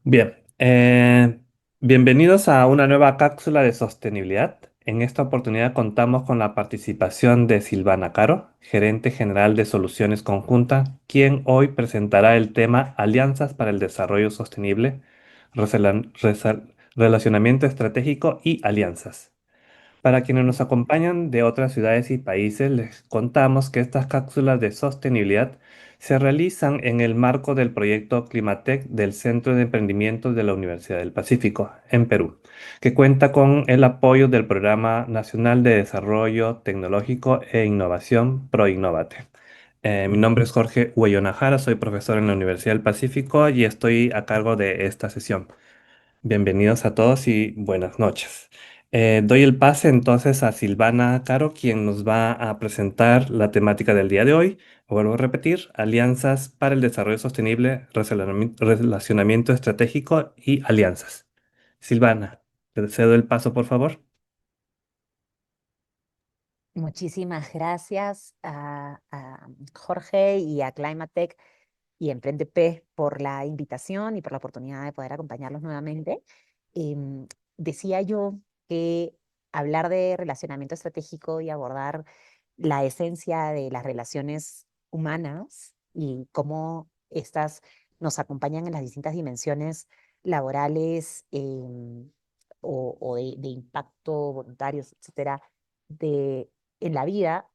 Bien, bienvenidos a una nueva cápsula de sostenibilidad. En esta oportunidad contamos con la participación de Silvana Caro, gerente general de Soluciones Conjunta, quien hoy presentará el tema Alianzas para el Desarrollo Sostenible, Relacionamiento Estratégico y Alianzas. Para quienes nos acompañan de otras ciudades y países, les contamos que estas cápsulas de sostenibilidad se realizan en el marco del proyecto Climatec del Centro de Emprendimiento de la Universidad del Pacífico, en Perú, que cuenta con el apoyo del Programa Nacional de Desarrollo Tecnológico e Innovación ProInnovate. Mi nombre es Jorge Huellonajara, soy profesor en la Universidad del Pacífico y estoy a cargo de esta sesión. Bienvenidos a todos y buenas noches. Doy el pase entonces a Silvana Caro, quien nos va a presentar la temática del día de hoy. Vuelvo a repetir, alianzas para el desarrollo sostenible, relacionamiento estratégico y alianzas. Silvana, te cedo el paso, por favor. Muchísimas gracias a Jorge y a Climatech y EmprendeP por la invitación y por la oportunidad de poder acompañarlos nuevamente. Em, Decía yo que hablar de relacionamiento estratégico y abordar la esencia de las relaciones humanas y cómo estas nos acompañan en las distintas dimensiones laborales, o de impacto, voluntarios, etcétera, en la vida,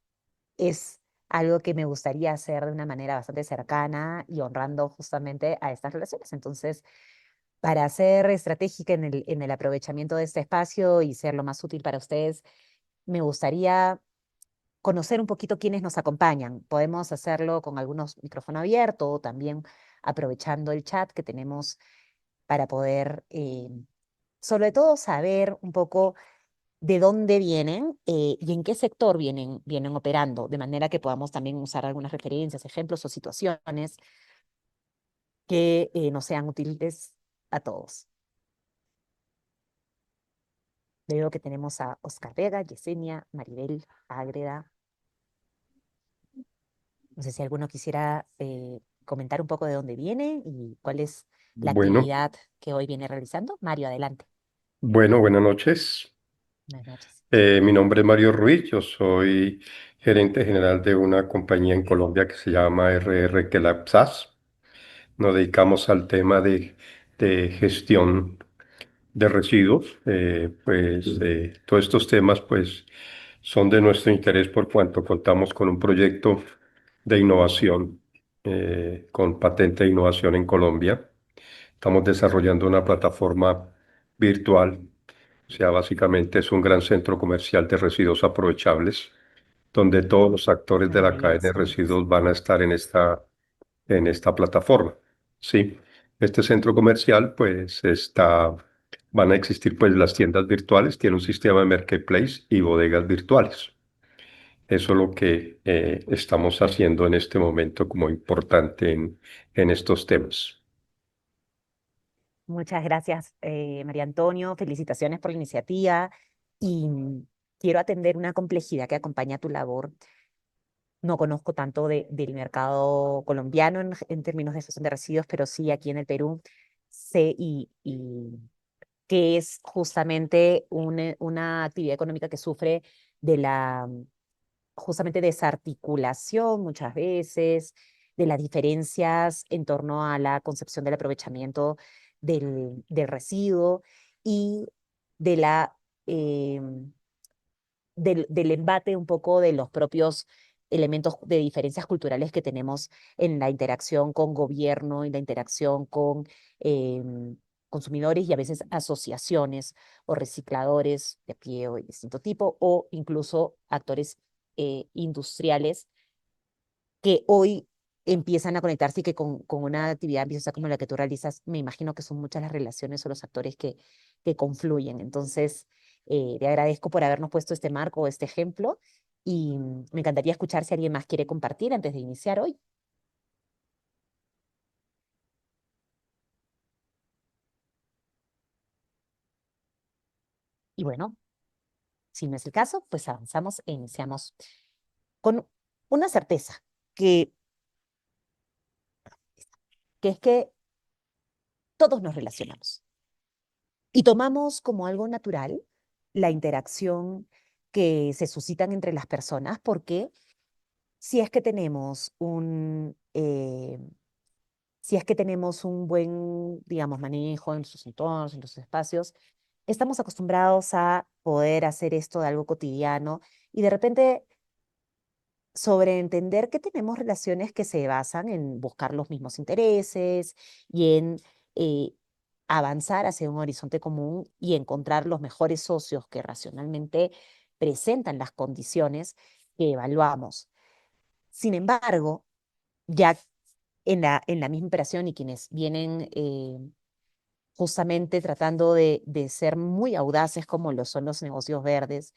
es algo que me gustaría hacer de una manera bastante cercana y honrando justamente a estas relaciones. Entonces, para ser estratégica en el aprovechamiento de este espacio y ser lo más útil para ustedes, me gustaría conocer un poquito quiénes nos acompañan. Podemos hacerlo con algunos micrófono abierto o también aprovechando el chat que tenemos para poder, sobre todo, saber un poco de dónde vienen, y en qué sector vienen operando, de manera que podamos también usar algunas referencias, ejemplos o situaciones que nos sean útiles a todos. Veo que tenemos a Oscar Vega, Yesenia, Maribel, Ágreda. No sé si alguno quisiera comentar un poco de dónde viene y cuál es la Bueno, actividad que hoy viene realizando. Mario, adelante. buenas noches. Buenas noches. Mi nombre es Mario Ruiz, yo soy gerente general de una compañía en Colombia que se llama RR Kelab SAS. Nos dedicamos al tema de gestión de residuos. Todos estos temas pues, son de nuestro interés por cuanto contamos con un proyecto de innovación, con patente de innovación en Colombia. Estamos desarrollando una plataforma virtual. O sea, básicamente es un gran centro comercial de residuos aprovechables, donde todos los actores de la cadena de Maravilloso. residuos van a estar en esta plataforma. Sí, este centro comercial, van a existir pues las tiendas virtuales, tiene un sistema de marketplace y bodegas virtuales. Eso es lo que estamos haciendo en este momento como importante en estos temas. Muchas gracias, María Antonio. Felicitaciones por la iniciativa y quiero atender una complejidad que acompaña tu labor. No conozco tanto del mercado colombiano en términos de gestión de residuos, pero sí aquí en el Perú sé y que es justamente una actividad económica que sufre de la justamente desarticulación muchas veces, de las diferencias en torno a la concepción del aprovechamiento del residuo y de em, del embate un poco de los propios elementos de diferencias culturales que tenemos en la interacción con gobierno, y la interacción con consumidores y a veces asociaciones o recicladores de a pie o de distinto tipo, o incluso actores industriales que hoy empiezan a conectarse y que con una actividad ambiciosa como la que tú realizas, me imagino que son muchas las relaciones o los actores que confluyen. Entonces, te agradezco por habernos puesto este marco, este ejemplo, y me encantaría escuchar si alguien más quiere compartir antes de iniciar hoy. Y bueno, si no es el caso, pues avanzamos e iniciamos con una certeza, que, que es que todos nos relacionamos y tomamos como algo natural la interacción que se suscitan entre las personas, porque si es que tenemos si es que tenemos un buen, digamos, manejo en sus entornos, en los espacios, estamos acostumbrados a poder hacer esto de algo cotidiano y de repente sobreentender que tenemos relaciones que se basan en buscar los mismos intereses y en eh, avanzar hacia un horizonte común y encontrar los mejores socios que racionalmente presentan las condiciones que evaluamos. Sin embargo, ya en la misma operación y quienes vienen justamente tratando de ser muy audaces como lo son los negocios verdes,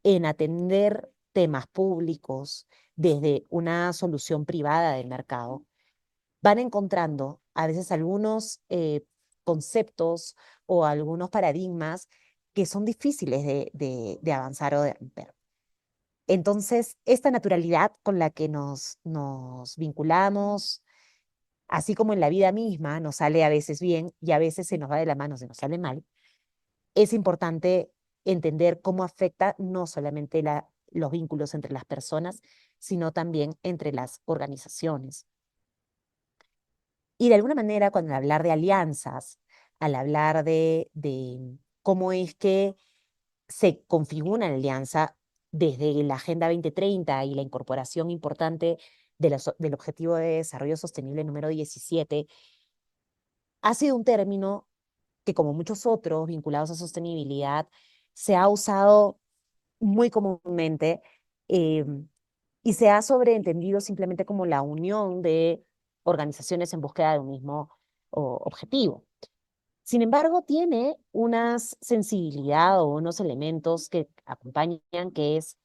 en atender temas públicos desde una solución privada del mercado, van encontrando a veces algunos conceptos o algunos paradigmas que son difíciles de avanzar o de romper. Entonces, esta naturalidad con la que nos vinculamos, así como en la vida misma, nos sale a veces bien y a veces se nos va de la mano, se nos sale mal, es importante entender cómo afecta no solamente los vínculos entre las personas, sino también entre las organizaciones. Y de alguna manera, cuando al hablar de alianzas, al hablar de cómo es que se configura la alianza desde la Agenda 2030 y la incorporación importante del Objetivo de Desarrollo Sostenible número 17, ha sido un término que, como muchos otros vinculados a sostenibilidad, se ha usado muy comúnmente eh, y se ha sobreentendido simplemente como la unión de organizaciones en búsqueda de un mismo objetivo. Sin embargo, tiene una sensibilidad o unos elementos que acompañan, que es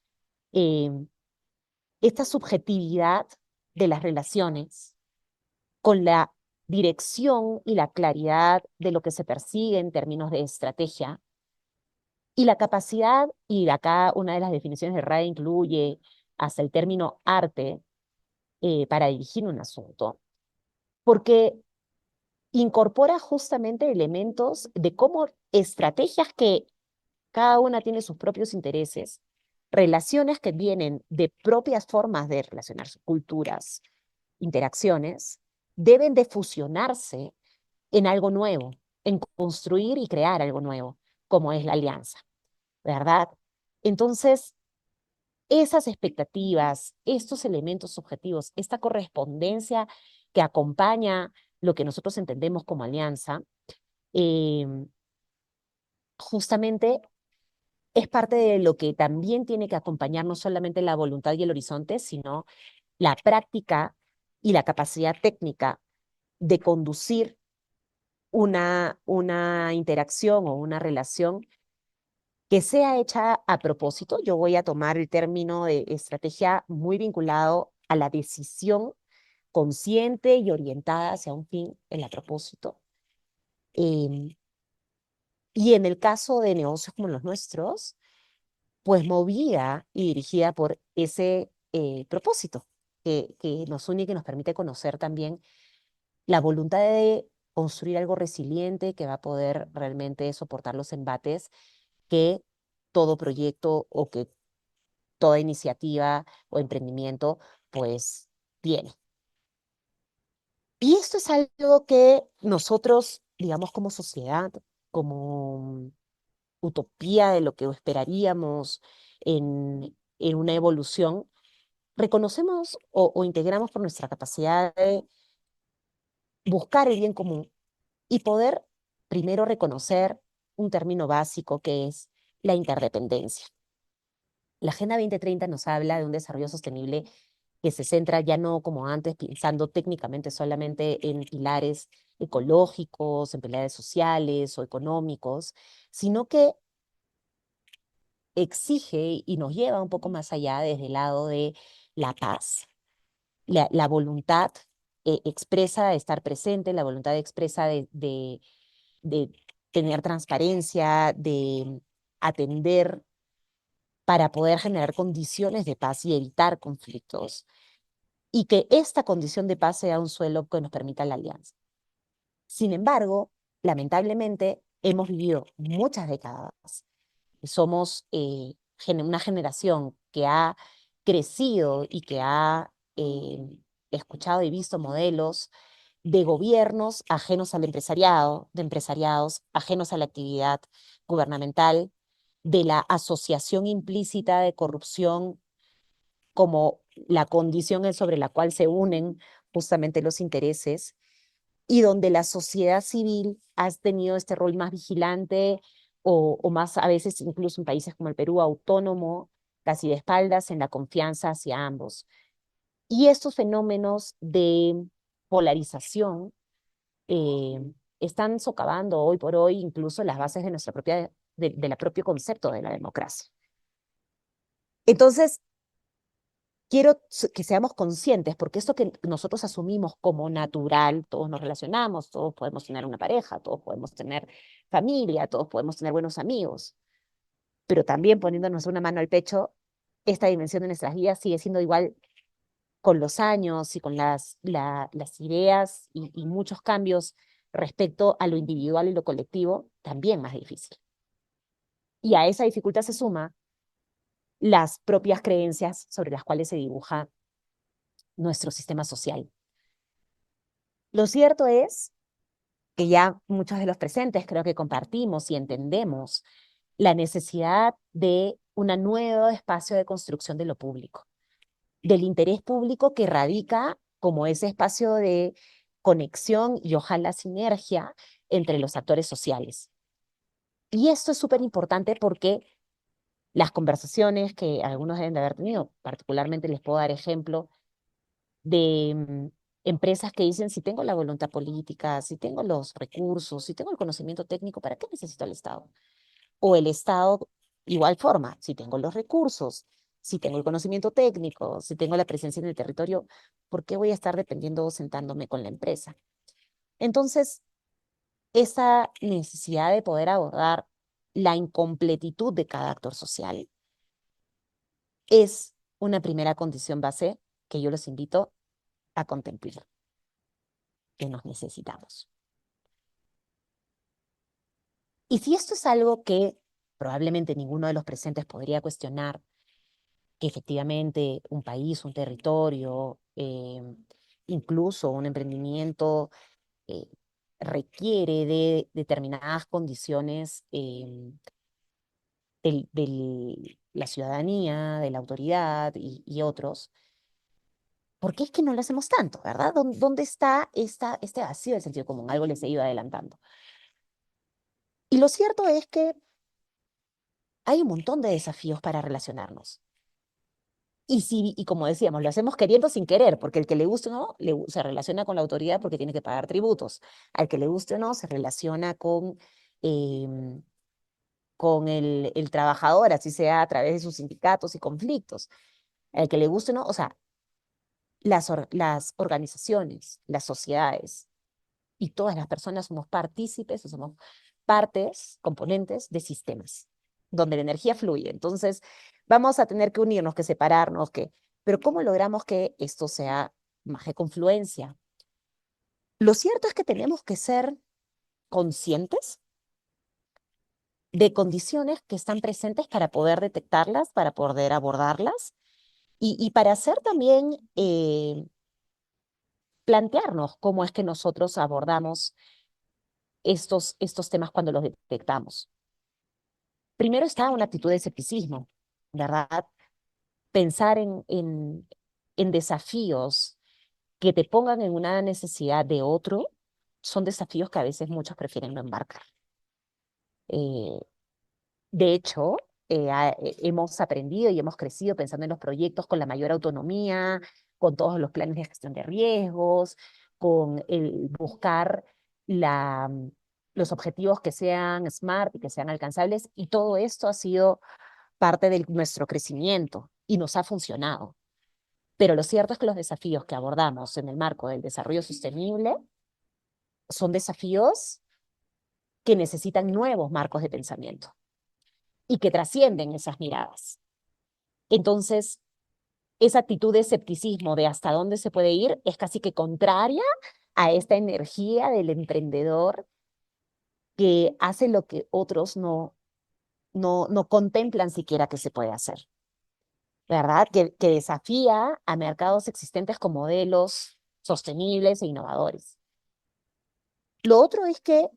eh, esta subjetividad de las relaciones con la dirección y la claridad de lo que se persigue en términos de estrategia y la capacidad, y acá una de las definiciones de RAE incluye hasta el término arte para dirigir un asunto, porque incorpora justamente elementos de cómo estrategias que cada una tiene sus propios intereses, relaciones que vienen de propias formas de relacionarse, culturas, interacciones, deben de fusionarse en algo nuevo, en construir y crear algo nuevo, como es la alianza, ¿verdad? Entonces, esas expectativas, estos elementos subjetivos, esta correspondencia que acompaña lo que nosotros entendemos como alianza, eh, justamente es parte de lo que también tiene que acompañar no solamente la voluntad y el horizonte, sino la práctica y la capacidad técnica de conducir una interacción o una relación que sea hecha a propósito. Yo voy a tomar el término de estrategia muy vinculado a la decisión consciente y orientada hacia un fin en a propósito. Em, y en el caso de negocios como los nuestros, pues movida y dirigida por ese propósito que nos une y que nos permite conocer también la voluntad de construir algo resiliente que va a poder realmente soportar los embates que todo proyecto o que toda iniciativa o emprendimiento pues tiene. Y esto es algo que nosotros, digamos, como sociedad, como utopía de lo que esperaríamos en una evolución, reconocemos o integramos por nuestra capacidad de buscar el bien común y poder primero reconocer un término básico que es la interdependencia. La Agenda 2030 nos habla de un desarrollo sostenible que se centra ya no como antes, pensando técnicamente solamente en pilares ecológicos, en pilares sociales o económicos, sino que exige y nos lleva un poco más allá desde el lado de la paz, la voluntad expresa de estar presente, la voluntad expresa de tener transparencia, de atender para poder generar condiciones de paz y evitar conflictos, y que esta condición de paz sea un suelo que nos permita la alianza. Sin embargo, lamentablemente hemos vivido muchas décadas. Somos una generación que ha crecido y que ha escuchado y visto modelos de gobiernos ajenos al empresariado, de empresariados ajenos a la actividad gubernamental, de la asociación implícita de corrupción como la condición sobre la cual se unen justamente los intereses, y donde la sociedad civil ha tenido este rol más vigilante o más a veces, incluso en países como el Perú, autónomo, casi de espaldas en la confianza hacia ambos. Y estos fenómenos de polarización eh, están socavando hoy por hoy incluso las bases de nuestra propia, de la propio concepto de la democracia. Entonces, quiero que seamos conscientes, porque esto que nosotros asumimos como natural, todos nos relacionamos, todos podemos tener una pareja, todos podemos tener familia, todos podemos tener buenos amigos, pero también poniéndonos una mano al pecho, esta dimensión de nuestras vidas sigue siendo igual con los años y con las ideas y muchos cambios respecto a lo individual y lo colectivo, también más difícil. Y a esa dificultad se suma las propias creencias sobre las cuales se dibuja nuestro sistema social. Lo cierto es que ya muchos de los presentes creo que compartimos y entendemos la necesidad de un nuevo espacio de construcción de lo público, del interés público que radica como ese espacio de conexión y ojalá sinergia entre los actores sociales. Y esto es súper importante porque las conversaciones que algunos deben de haber tenido, particularmente les puedo dar ejemplo de empresas que dicen, si tengo la voluntad política, si tengo los recursos, si tengo el conocimiento técnico, ¿para qué necesito el Estado? O el Estado, igual forma, si tengo los recursos, si tengo el conocimiento técnico, si tengo la presencia en el territorio, ¿por qué voy a estar dependiendo o sentándome con la empresa? Entonces, esa necesidad de poder abordar la incompletitud de cada actor social es una primera condición base que yo los invito a contemplar, que nos necesitamos. Y si esto es algo que probablemente ninguno de los presentes podría cuestionar, que efectivamente un país, un territorio, incluso un emprendimiento eh, requiere de determinadas condiciones de la ciudadanía, de la autoridad y otros, ¿por qué es que no lo hacemos tanto, verdad? ¿Dónde está este vacío del sentido común? Algo les he ido adelantando. Y lo cierto es que hay un montón de desafíos para relacionarnos. Y como decíamos, lo hacemos queriendo sin querer, porque el que le guste o no, se relaciona con la autoridad porque tiene que pagar tributos. Al que le guste o no, se relaciona em, con el trabajador, así sea a través de sus sindicatos y conflictos. Al que le guste o no, o sea, las organizaciones, las sociedades y todas las personas somos partícipes o somos partes, componentes de sistemas, donde la energía fluye. Entonces, vamos a tener que unirnos, que separarnos, pero ¿cómo logramos que esto sea más de confluencia? Lo cierto es que tenemos que ser conscientes de condiciones que están presentes para poder detectarlas, para poder abordarlas y para hacer también plantearnos cómo es que nosotros abordamos estos temas cuando los detectamos. Primero está una actitud de escepticismo, ¿verdad? Pensar en desafíos que te pongan en una necesidad de otro son desafíos que a veces muchos prefieren no embarcar. Eh, de hecho, hemos aprendido y hemos crecido pensando en los proyectos con la mayor autonomía, con todos los planes de gestión de riesgos, con el buscar la, los objetivos que sean smart y que sean alcanzables, y todo esto ha sido parte de nuestro crecimiento y nos ha funcionado. Pero lo cierto es que los desafíos que abordamos en el marco del desarrollo sostenible son desafíos que necesitan nuevos marcos de pensamiento y que trascienden esas miradas. Entonces, esa actitud de escepticismo de hasta dónde se puede ir es casi que contraria a esta energía del emprendedor que hace lo que otros no contemplan siquiera que se puede hacer, ¿verdad? Que desafía a mercados existentes con modelos sostenibles e innovadores. Lo otro es que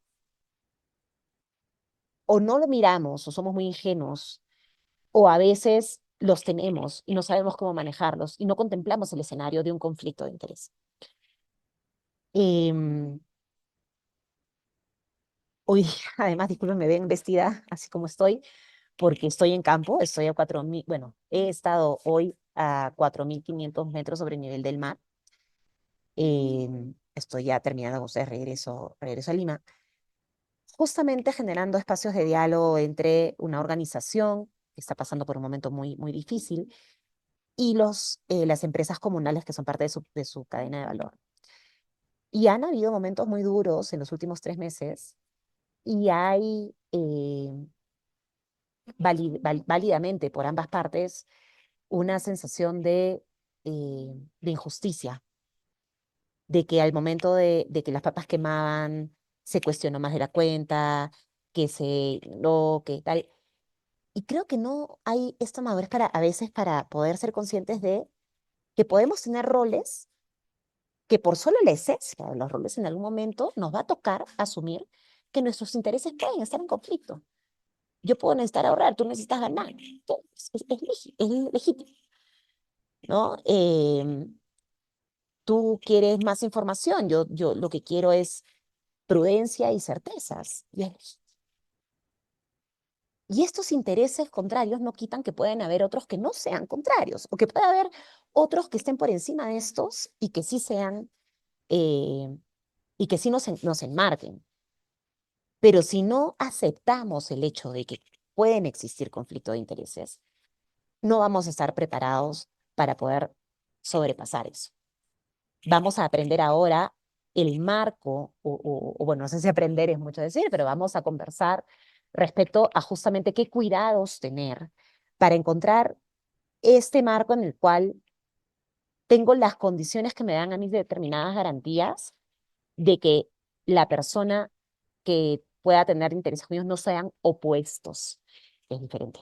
o no lo miramos o somos muy ingenuos, o a veces los tenemos y no sabemos cómo manejarlos y no contemplamos el escenario de un conflicto de interés. Em, Hoy, además, disculpen, me ven vestida así como estoy, porque estoy en campo, estoy a 4.000, bueno, he estado hoy a 4.500 metros sobre el nivel del mar. Estoy ya terminando con ustedes, regreso a Lima, justamente generando espacios de diálogo entre una organización que está pasando por un momento muy, muy difícil y las empresas comunales que son parte de su cadena de valor. Y han habido momentos muy duros en los últimos 3 meses y hay válidamente por ambas partes una sensación de injusticia, de que al momento de que las papas quemaban, se cuestionó más de la cuenta, que tal. Y creo que no hay esta madurez a veces para poder ser conscientes de que podemos tener roles que por solo la esencia de los roles en algún momento nos va a tocar asumir que nuestros intereses pueden estar en conflicto. Yo puedo necesitar ahorrar, tú necesitas ganar. Es legítimo, ¿no? Tú quieres más información, yo lo que quiero es prudencia y certezas. Y estos intereses contrarios no quitan que pueden haber otros que no sean contrarios, o que pueda haber otros que estén por encima de estos y que sí sean, eh, y que sí nos enmarquen. Pero si no aceptamos el hecho de que pueden existir conflictos de intereses, no vamos a estar preparados para poder sobrepasar eso. Vamos a aprender ahora el marco, bueno, no sé si aprender es mucho decir, pero vamos a conversar respecto a justamente qué cuidados tener para encontrar este marco en el cual tengo las condiciones que me dan a mí determinadas garantías de que la persona que pueda tener intereses míos no sean opuestos, que es diferente,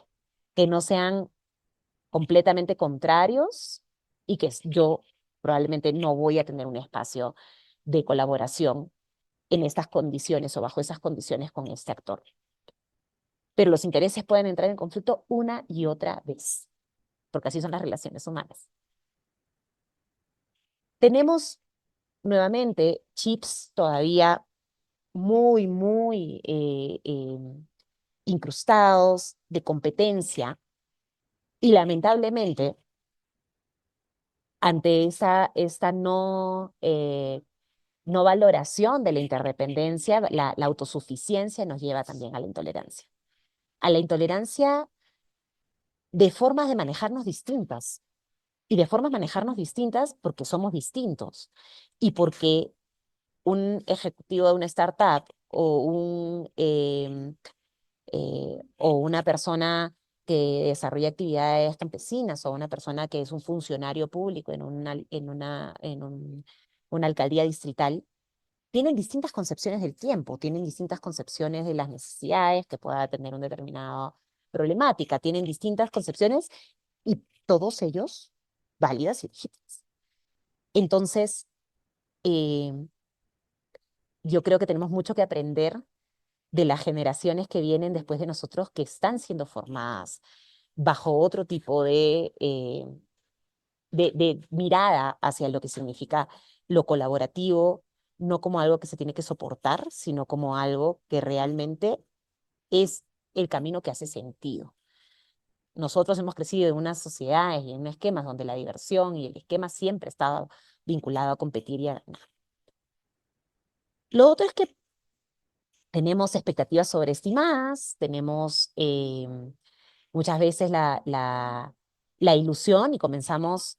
que no sean completamente contrarios y que yo probablemente no voy a tener un espacio de colaboración en estas condiciones o bajo esas condiciones con este actor. Pero los intereses pueden entrar en conflicto una y otra vez, porque así son las relaciones humanas. Tenemos nuevamente chips todavía muy, muy incrustados de competencia y lamentablemente ante esta no valoración de la interdependencia, la autosuficiencia nos lleva también a la intolerancia. A la intolerancia de formas de manejarnos distintas. Y de formas de manejarnos distintas porque somos distintos. Y porque un ejecutivo de una startup o una persona que desarrolla actividades campesinas o una persona que es un funcionario público una alcaldía distrital, tienen distintas concepciones del tiempo, tienen distintas concepciones de las necesidades que pueda tener una determinada problemática, tienen distintas concepciones y todos ellos válidas y legítimas. Entonces, eh, yo creo que tenemos mucho que aprender de las generaciones que vienen después de nosotros que están siendo formadas bajo otro tipo de mirada hacia lo que significa lo colaborativo, no como algo que se tiene que soportar, sino como algo que realmente es el camino que hace sentido. Nosotros hemos crecido en unas sociedades y en esquemas donde la diversión y el esquema siempre estaba vinculado a competir y a ganar. Lo otro es que tenemos expectativas sobreestimadas, tenemos muchas veces la ilusión y comenzamos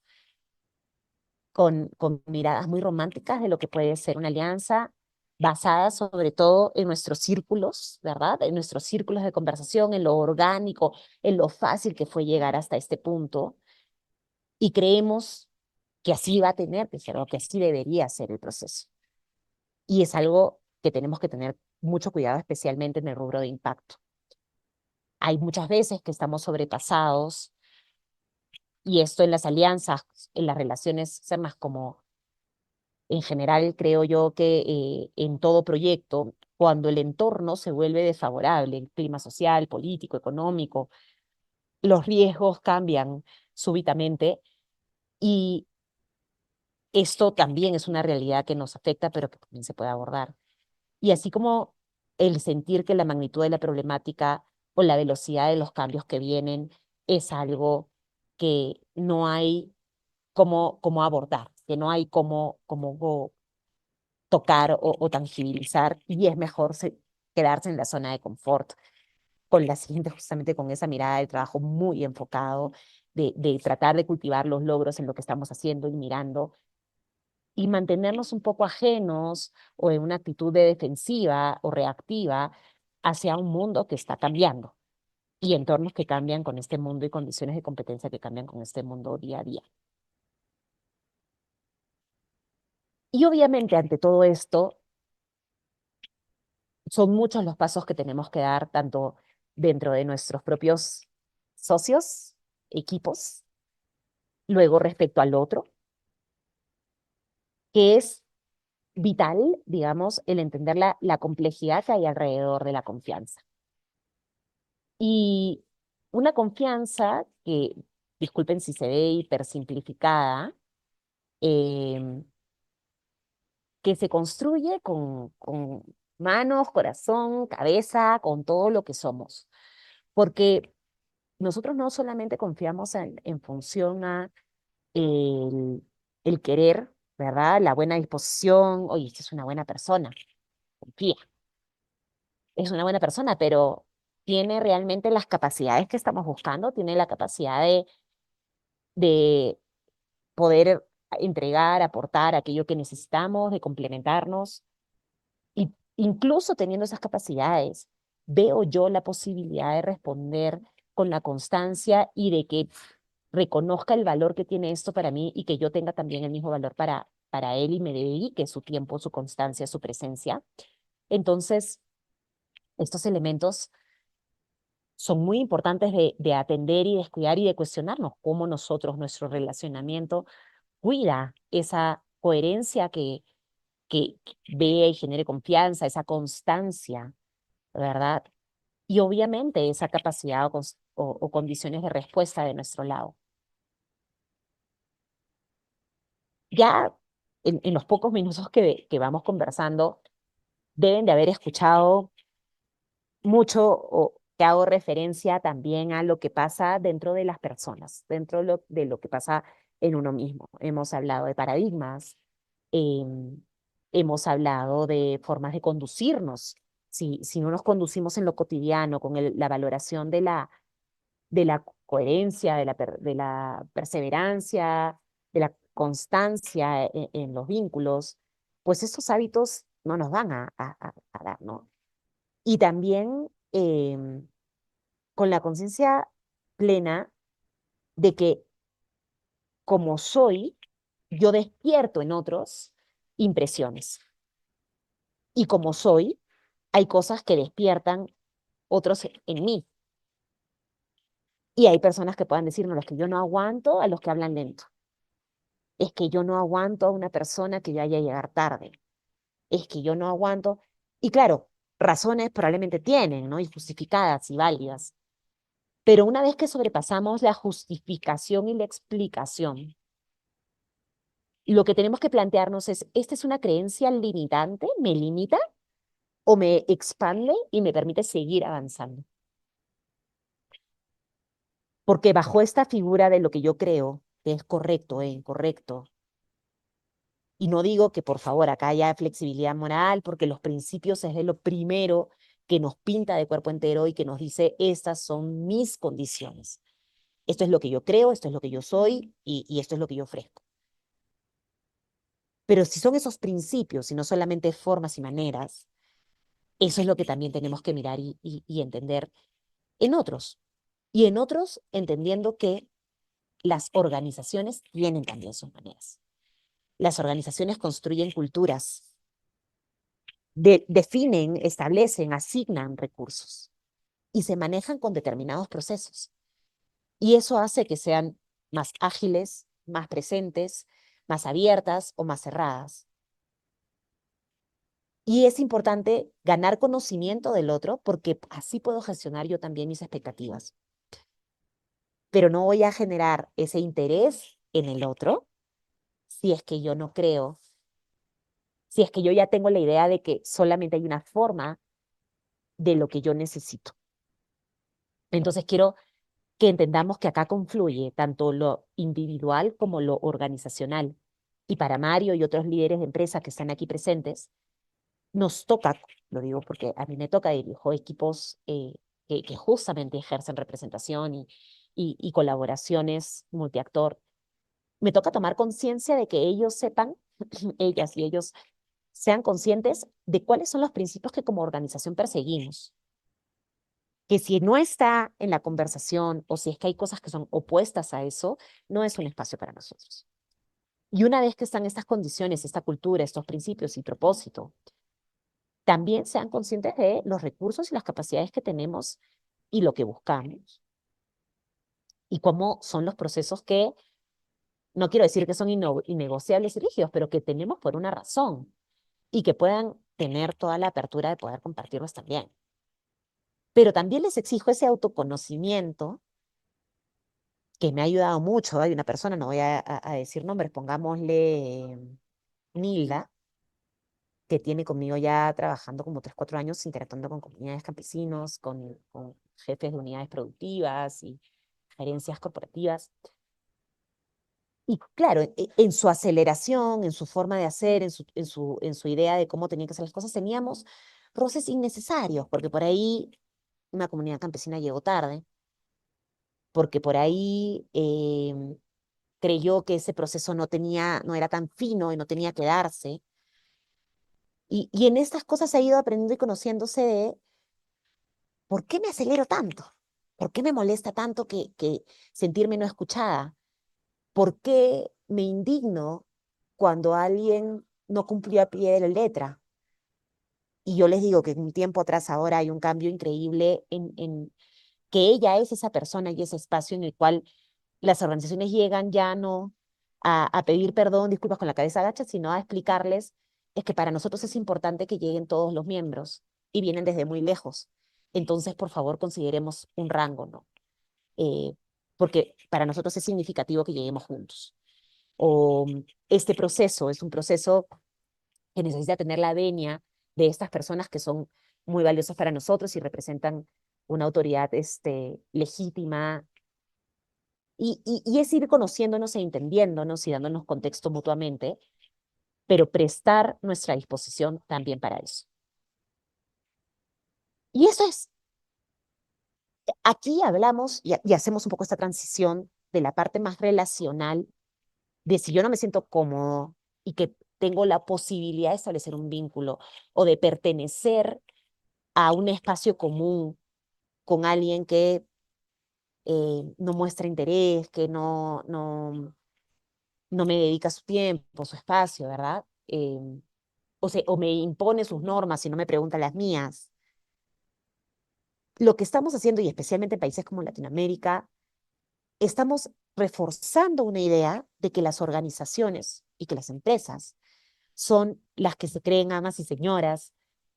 con miradas muy románticas de lo que puede ser una alianza basada sobre todo en nuestros círculos, ¿verdad? En nuestros círculos de conversación, en lo orgánico, en lo fácil que fue llegar hasta este punto. Y creemos que así va a tener que ser o que así debería ser el proceso. Y es algo que tenemos que tener mucho cuidado especialmente en el rubro de impacto. Hay muchas veces que estamos sobrepasados y esto en las alianzas, en las relaciones externas como en general creo yo que en todo proyecto, cuando el entorno se vuelve desfavorable, el clima social, político, económico, los riesgos cambian súbitamente y esto también es una realidad que nos afecta, pero que también se puede abordar. Y así como el sentir que la magnitud de la problemática o la velocidad de los cambios que vienen es algo que no hay cómo abordar, que no hay cómo tocar o tangibilizar, y es mejor quedarse en la zona de confort, con la siguiente, justamente con esa mirada de trabajo muy enfocado, de tratar de cultivar los logros en lo que estamos haciendo y mirando, y mantenernos un poco ajenos o en una actitud de defensiva o reactiva hacia un mundo que está cambiando y entornos que cambian con este mundo y condiciones de competencia que cambian con este mundo día a día. Y obviamente ante todo esto, son muchos los pasos que tenemos que dar, tanto dentro de nuestros propios socios, equipos, luego respecto al otro, que es vital, digamos, el entender la complejidad que hay alrededor de la confianza. Y una confianza que, disculpen si se ve hipersimplificada, eh, que se construye con manos, corazón, cabeza, con todo lo que somos. Porque nosotros no solamente confiamos en función a el querer, ¿verdad? La buena disposición, oye, esta es una buena persona, confía, es una buena persona, pero tiene realmente las capacidades que estamos buscando, tiene la capacidad de poder entregar, aportar aquello que necesitamos, de complementarnos, y incluso teniendo esas capacidades, veo yo la posibilidad de responder con la constancia y de que reconozca el valor que tiene esto para mí y que yo tenga también el mismo valor para él y me dedique su tiempo, su constancia, su presencia. Entonces, estos elementos son muy importantes de atender y descuidar y de cuestionarnos cómo nosotros, nuestro relacionamiento, cuida esa coherencia que vea y genere confianza, esa constancia, ¿verdad? Y obviamente esa capacidad o condiciones de respuesta de nuestro lado. Ya en los pocos minutos que vamos conversando, deben de haber escuchado mucho o que hago referencia también a lo que pasa dentro de las personas, dentro de lo que pasa en uno mismo. Hemos hablado de paradigmas, hemos hablado de formas de conducirnos. Si no nos conducimos en lo cotidiano con la valoración de la coherencia, de la perseverancia, de la constancia en los vínculos, pues estos hábitos no nos van a dar, ¿no? Y también con la conciencia plena de que como soy, yo despierto en otros impresiones. Y como soy, hay cosas que despiertan otros en mí. Y hay personas que puedan decirnos, es que yo no aguanto a los que hablan lento. Es que yo no aguanto a una persona que vaya a llegar tarde. Es que yo no aguanto. Y claro, razones probablemente tienen, ¿no? Y justificadas y válidas. Pero una vez que sobrepasamos la justificación y la explicación, lo que tenemos que plantearnos es, ¿esta es una creencia limitante? ¿Me limita o me expande y me permite seguir avanzando? Porque bajo esta figura de lo que yo creo que es correcto e incorrecto, y no digo que por favor acá haya flexibilidad moral, porque los principios es de lo primero que nos pinta de cuerpo entero y que nos dice, estas son mis condiciones. Esto es lo que yo creo, esto es lo que yo soy y esto es lo que yo ofrezco. Pero si son esos principios y no solamente formas y maneras, eso es lo que también tenemos que mirar y entender en otros. Y en otros entendiendo que las organizaciones tienen también sus maneras. Las organizaciones construyen culturas, definen, establecen, asignan recursos y se manejan con determinados procesos. Y eso hace que sean más ágiles, más presentes, más abiertas o más cerradas. Y es importante ganar conocimiento del otro porque así puedo gestionar yo también mis expectativas. Pero no voy a generar ese interés en el otro si es que yo no creo, si es que yo ya tengo la idea de que solamente hay una forma de lo que yo necesito. Entonces quiero que entendamos que acá confluye tanto lo individual como lo organizacional. Y para Mario y otros líderes de empresa que están aquí presentes, nos toca, lo digo porque a mí me toca, dirijo equipos que justamente ejercen representación y colaboraciones multiactor. Me toca tomar conciencia de que ellos sepan, ellas y ellos sean conscientes de cuáles son los principios que como organización perseguimos. Que si no está en la conversación o si es que hay cosas que son opuestas a eso, no es un espacio para nosotros. Y una vez que están estas condiciones, esta cultura, estos principios y propósito, también sean conscientes de los recursos y las capacidades que tenemos y lo que buscamos. Y cómo son los procesos que, no quiero decir que son innegociables y rígidos, pero que tenemos por una razón y que puedan tener toda la apertura de poder compartirlos también. Pero también les exijo ese autoconocimiento que me ha ayudado mucho. Hay una persona, no voy a decir nombres, pongámosle Nilda, que tiene conmigo ya trabajando como 3, 4 años, interactuando con comunidades campesinos, con jefes de unidades productivas y gerencias corporativas. Y claro, en su aceleración, en su forma de hacer, en su idea de cómo tenían que hacer las cosas, teníamos roces innecesarios, porque por ahí una comunidad campesina llegó tarde, porque por ahí creyó que ese proceso no era tan fino y no tenía que darse. Y en estas cosas ha ido aprendiendo y conociéndose de por qué me acelero tanto, por qué me molesta tanto que sentirme no escuchada, por qué me indigno cuando alguien no cumplió a pie de la letra. Y yo les digo que un tiempo atrás ahora hay un cambio increíble en que ella es esa persona y ese espacio en el cual las organizaciones llegan ya no a pedir perdón, disculpas con la cabeza agacha, sino a explicarles es que para nosotros es importante que lleguen todos los miembros y vienen desde muy lejos. Entonces, por favor, consideremos un rango, ¿no? Eh, porque para nosotros es significativo que lleguemos juntos. O este proceso es un proceso que necesita tener la venia de estas personas que son muy valiosas para nosotros y representan una autoridad legítima y es ir conociéndonos e entendiéndonos y dándonos contexto mutuamente, pero prestar nuestra disposición también para eso. Y eso es, aquí hablamos y hacemos un poco esta transición de la parte más relacional, de si yo no me siento cómodo y que tengo la posibilidad de establecer un vínculo o de pertenecer a un espacio común con alguien que no muestra interés, que no me dedica su tiempo, su espacio, ¿verdad? O me impone sus normas y no me pregunta las mías. Lo que estamos haciendo, y especialmente en países como Latinoamérica, estamos reforzando una idea de que las organizaciones y que las empresas son las que se creen amas y señoras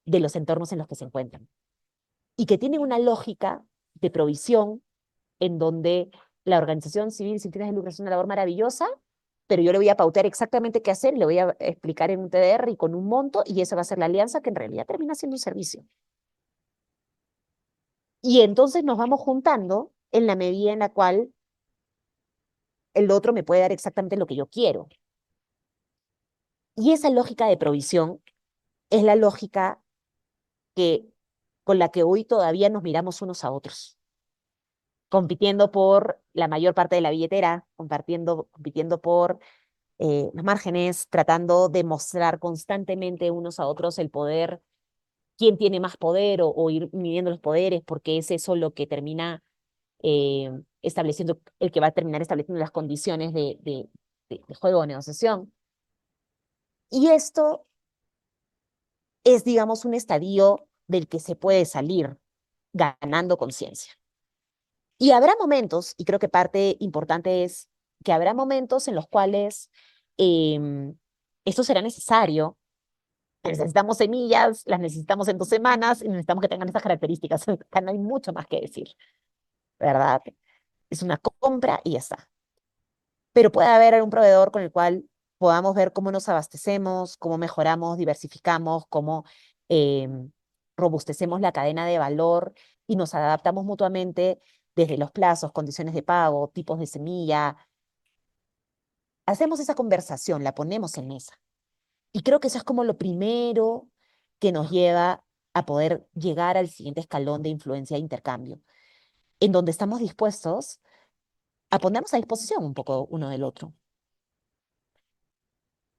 de los entornos en los que se encuentran. Y que tienen una lógica de provisión en donde la organización civil sin fines de lucro es una labor maravillosa, pero yo le voy a pautar exactamente qué hacer, le voy a explicar en un TDR y con un monto, y esa va a ser la alianza que en realidad termina siendo un servicio. Y entonces nos vamos juntando en la medida en la cual el otro me puede dar exactamente lo que yo quiero. Y esa lógica de provisión es la lógica que, con la que hoy todavía nos miramos unos a otros, compitiendo por la mayor parte de la billetera, compitiendo por los márgenes, tratando de mostrar constantemente unos a otros el poder, quién tiene más poder o ir midiendo los poderes, porque es eso lo que termina estableciendo, el que va a terminar estableciendo las condiciones de juego o negociación. Y esto es, digamos, un estadio del que se puede salir ganando conciencia. Y habrá momentos, y creo que parte importante es que habrá momentos en los cuales esto será necesario. Necesitamos semillas, las necesitamos en 2 semanas y necesitamos que tengan estas características. Acá no hay mucho más que decir, ¿verdad? Es una compra y ya está. Pero puede haber algún proveedor con el cual podamos ver cómo nos abastecemos, cómo mejoramos, diversificamos, cómo robustecemos la cadena de valor y nos adaptamos mutuamente desde los plazos, condiciones de pago, tipos de semilla. Hacemos esa conversación, la ponemos en mesa. Y creo que eso es como lo primero que nos lleva a poder llegar al siguiente escalón de influencia e intercambio, en donde estamos dispuestos a ponernos a disposición un poco uno del otro.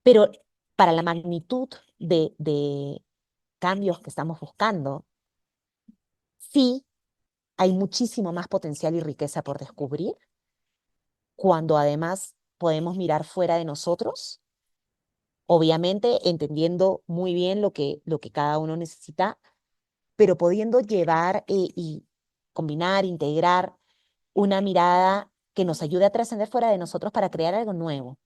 Pero para la magnitud de cambios que estamos buscando, sí hay muchísimo más potencial y riqueza por descubrir cuando además podemos mirar fuera de nosotros, obviamente entendiendo muy bien lo que cada uno necesita, pero pudiendo llevar y combinar, integrar una mirada que nos ayude a trascender fuera de nosotros para crear algo nuevo.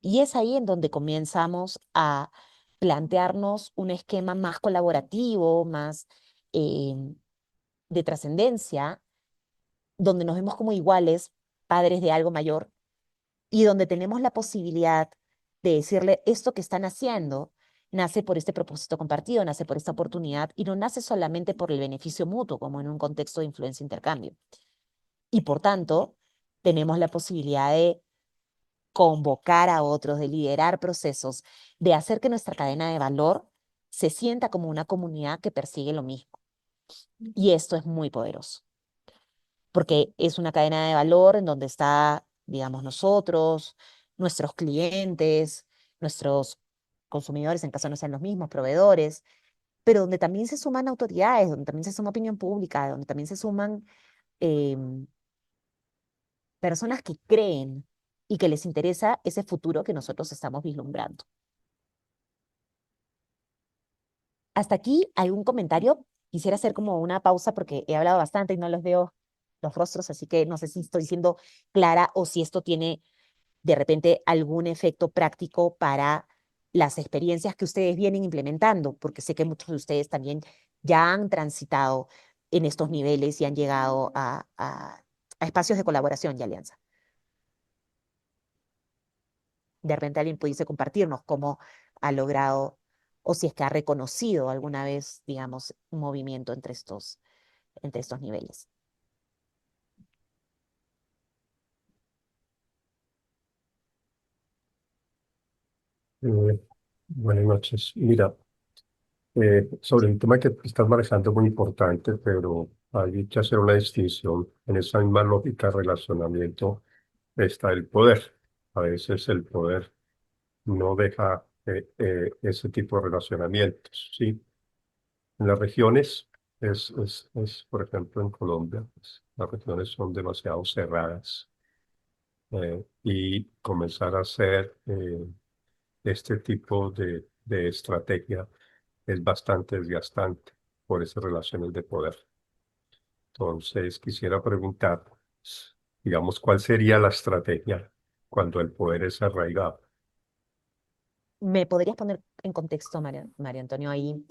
Y es ahí en donde comenzamos a plantearnos un esquema más colaborativo, más eh, de trascendencia, donde nos vemos como iguales, padres de algo mayor, y donde tenemos la posibilidad de decirle esto que están haciendo nace por este propósito compartido, nace por esta oportunidad y no nace solamente por el beneficio mutuo, como en un contexto de influencia-intercambio. Y por tanto, tenemos la posibilidad de convocar a otros, de liderar procesos, de hacer que nuestra cadena de valor se sienta como una comunidad que persigue lo mismo. Y esto es muy poderoso, porque es una cadena de valor en donde está, digamos, nosotros, nuestros clientes, nuestros consumidores, en caso no sean los mismos, proveedores, pero donde también se suman autoridades, donde también se suma opinión pública, donde también se suman em, personas que creen y que les interesa ese futuro que nosotros estamos vislumbrando. Hasta aquí, ¿algún comentario? Quisiera hacer como una pausa porque he hablado bastante y no los veo los rostros, así que no sé si estoy siendo clara o si esto tiene de repente algún efecto práctico para las experiencias que ustedes vienen implementando, porque sé que muchos de ustedes también ya han transitado en estos niveles y han llegado a espacios de colaboración y alianza. De repente alguien pudiese compartirnos cómo ha logrado o si es que ha reconocido alguna vez, digamos, un movimiento entre estos niveles. Eh, Buenas noches. Mira, sobre el tema que estás manejando muy importante, pero hay que hacer una distinción. En esa misma lógica de relacionamiento está el poder. A veces el poder no deja ese tipo de relacionamientos, ¿sí? En las regiones, por ejemplo, en Colombia, pues, las regiones son demasiado cerradas y comenzar a hacer este tipo de estrategia es bastante desgastante por esas relaciones de poder. Entonces, quisiera preguntar, digamos, ¿cuál sería la estrategia cuando el poder es arraigado? ¿Me podrías poner en contexto, Mario Antonio, ahí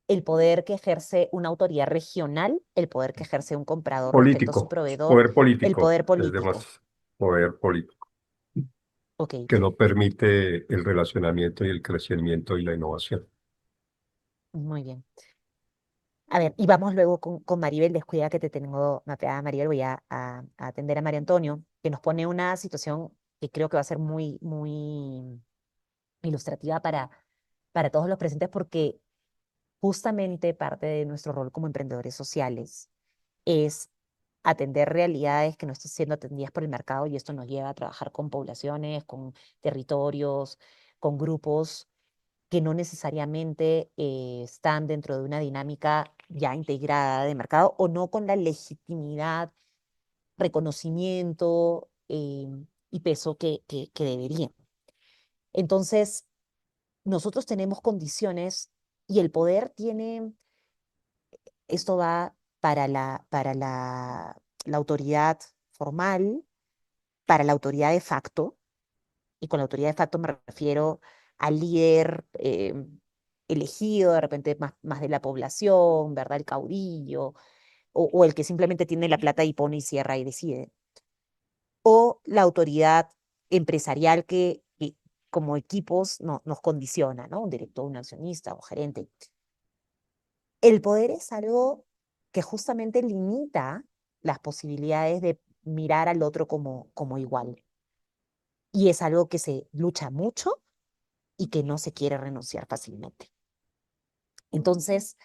el poder que ejerce una autoridad regional, el poder que ejerce un comprador respecto a su Político, proveedor, poder el político, poder es político? demás poder político, Ok, que no permite el relacionamiento y el crecimiento y la innovación. muy bien. A ver, y vamos luego con Maribel, descuida que te tengo mapeada, Maribel, voy a atender a Mario Antonio, que nos pone una situación que creo que va a ser muy, muy ilustrativa para todos los presentes, porque justamente parte de nuestro rol como emprendedores sociales es atender realidades que no están siendo atendidas por el mercado y esto nos lleva a trabajar con poblaciones, con territorios, con grupos que no necesariamente están dentro de una dinámica ya integrada de mercado o no con la legitimidad, reconocimiento y peso que deberían. Entonces, nosotros tenemos condiciones Y el poder tiene, esto va para la autoridad formal, para la autoridad de facto, y con la autoridad de facto me refiero al líder elegido, de repente más de la población, ¿verdad? El caudillo, o el que simplemente tiene la plata y pone y cierra y decide. O la autoridad empresarial que como equipos nos condiciona, ¿no? Un director, un accionista, un gerente. El poder es algo que justamente limita las posibilidades de mirar al otro como igual. Y es algo que se lucha mucho y que no se quiere renunciar fácilmente. Entonces,